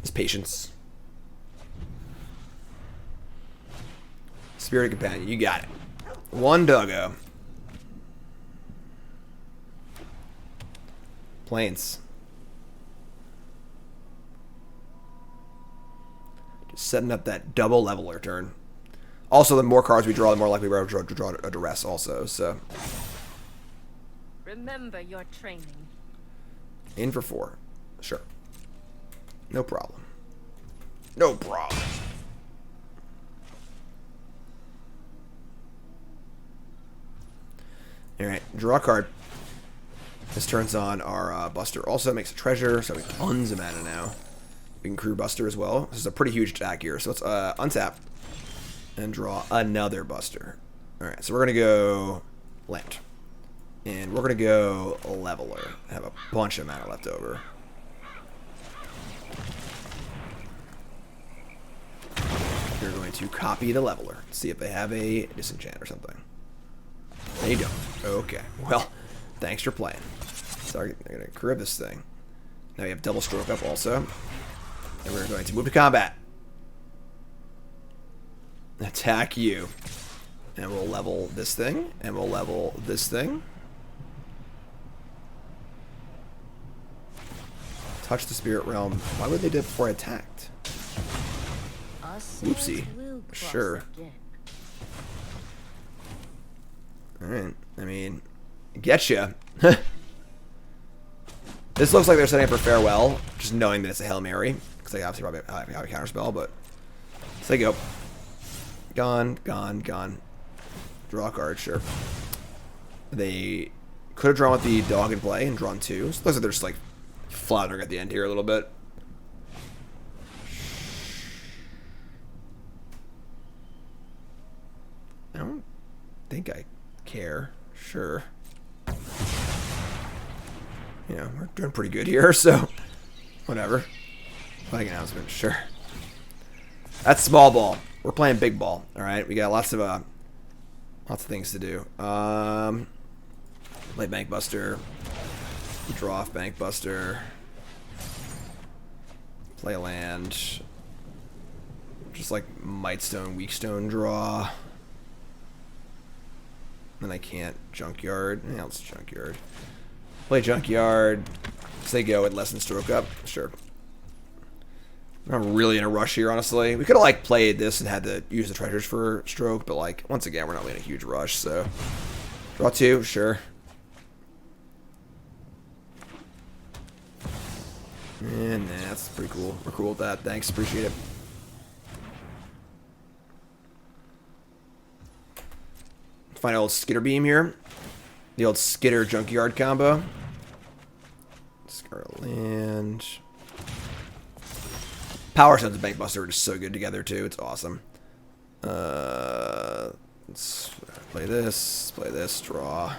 It's patience. Spirit Companion, you got it. 1 doggo. Plains. Just setting up that double Leveler turn. Also, the more cards we draw, the more likely we're to draw a Duress also, so. Remember your training. In for 4. Sure. No problem. No problem. Alright, draw a card. This turns on our Buster. Also makes a treasure, so we have tons of mana now. We can crew Buster as well. This is a pretty huge attack here. So let's untap and draw another Buster. Alright, so we're going to go land. And we're going to go Leveler. Have a bunch of mana left over. We're going to copy the Leveler. See if they have a Disenchant or something. They don't. Okay. Well, thanks for playing. Sorry, I'm going to crib this thing. Now we have double Stroke up also. And we're going to move to combat. Attack you. And we'll level this thing. And we'll level this thing. Touch the Spirit Realm. Why would they do it before I attacked? Oopsie. Sure. Alright. I mean, getcha. This looks like they're setting up for Farewell, just knowing that it's a Hail Mary. Because they obviously probably have a counterspell, but. So they go. Gone, gone, gone. Draw a card, sure. They could have drawn with the dog in play and drawn 2. So it looks like they're just like floundering at the end here a little bit. I don't think I care. Sure. You know, we're doing pretty good here, so whatever. Playing announcement, sure. That's small ball. We're playing big ball. All right, we got lots of things to do. Play Bankbuster. Draw off Bankbuster. Play land. Just like Mightstone, Weakstone draw. And I can't Junkyard. Yeah, it's Junkyard. Play Junkyard. So they go with less than stroke up. Sure. I'm not really in a rush here, honestly. We could have like played this and had to use the treasures for stroke, but like once again, we're not really in a huge rush. So draw 2, sure. And nah, that's pretty cool. We're cool with that. Thanks, appreciate it. Find old Skitterbeam here. The old Skitter Junkyard combo. Discard land. Power Stones and Bankbuster are just so good together too. It's awesome. Let's play this, draw.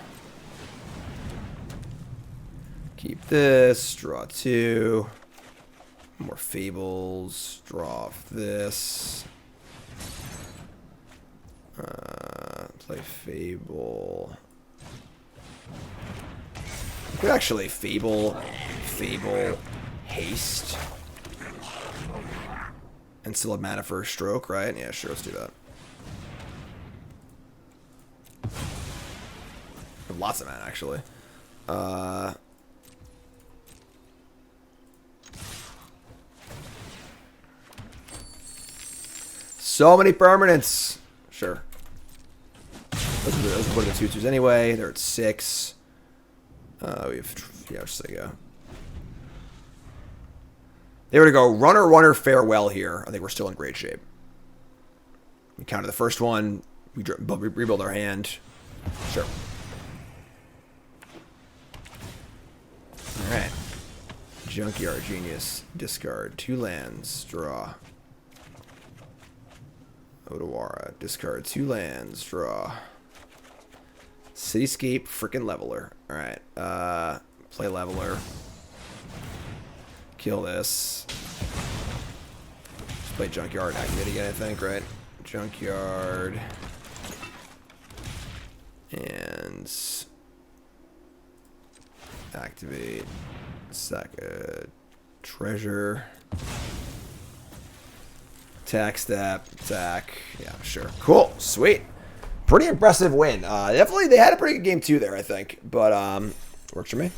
Keep this, draw 2. More Fables, draw off this. Play Fable. We could actually Fable, Haste. And still have mana for a stroke, right? Yeah, sure, let's do that. Lots of mana, actually. So many permanents. Sure. Those are the 2/2s anyway. They're at 6. We have, yeah, just like they were to go runner, farewell here. I think we're still in great shape. We counter the first one. We rebuild our hand. Sure. Alright. Junkyard Genius. Discard 2 lands. Draw. Otawara. Discard 2 lands. Draw. Cityscape freaking Leveler. Alright. Play Leveler. Kill this. Just play Junkyard. Activate again, I think, right? Junkyard. And activate. Sack a treasure. Attack, step, attack. Yeah, sure. Cool. Sweet. Pretty impressive win. Definitely, they had a pretty good game too there, I think. But, works for me.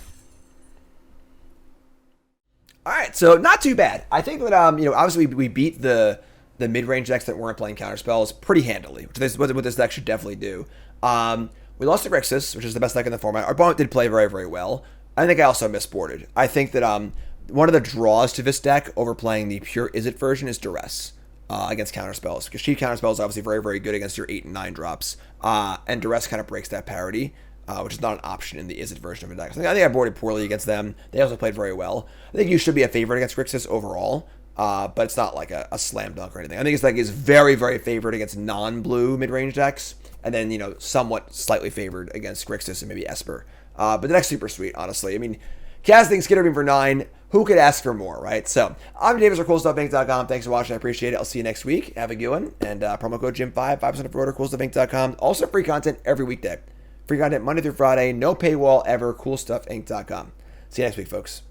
Alright, so not too bad. I think that, obviously we beat the mid-range decks that weren't playing counterspells pretty handily, which is what this deck should definitely do. We lost to Grixis, which is the best deck in the format. Our opponent did play very, very well. I think I also misboarded. I think that one of the draws to this deck over playing the pure Izzet version is Duress against counterspells, because cheap counterspells is obviously very, very good against your 8 and 9 drops, and Duress kind of breaks that parity. Which is not an option in the Izzet version of the deck. So I think I boarded poorly against them. They also played very well. I think you should be a favorite against Grixis overall, but it's not like a slam dunk or anything. I think this deck is very, very favored against non-blue mid-range decks, and then, somewhat slightly favored against Grixis and maybe Esper. But the deck's super sweet, honestly. I mean, casting Skitterbeam for 9, who could ask for more, right? So, I'm Davis or CoolStuffInc.com. Thanks for watching. I appreciate it. I'll see you next week. Have a good one. And promo code Jim5, 5% off order, CoolStuffInc.com. Also, free content every weekday. Free content Monday through Friday. No paywall ever. CoolStuffInc.com. See you next week, folks.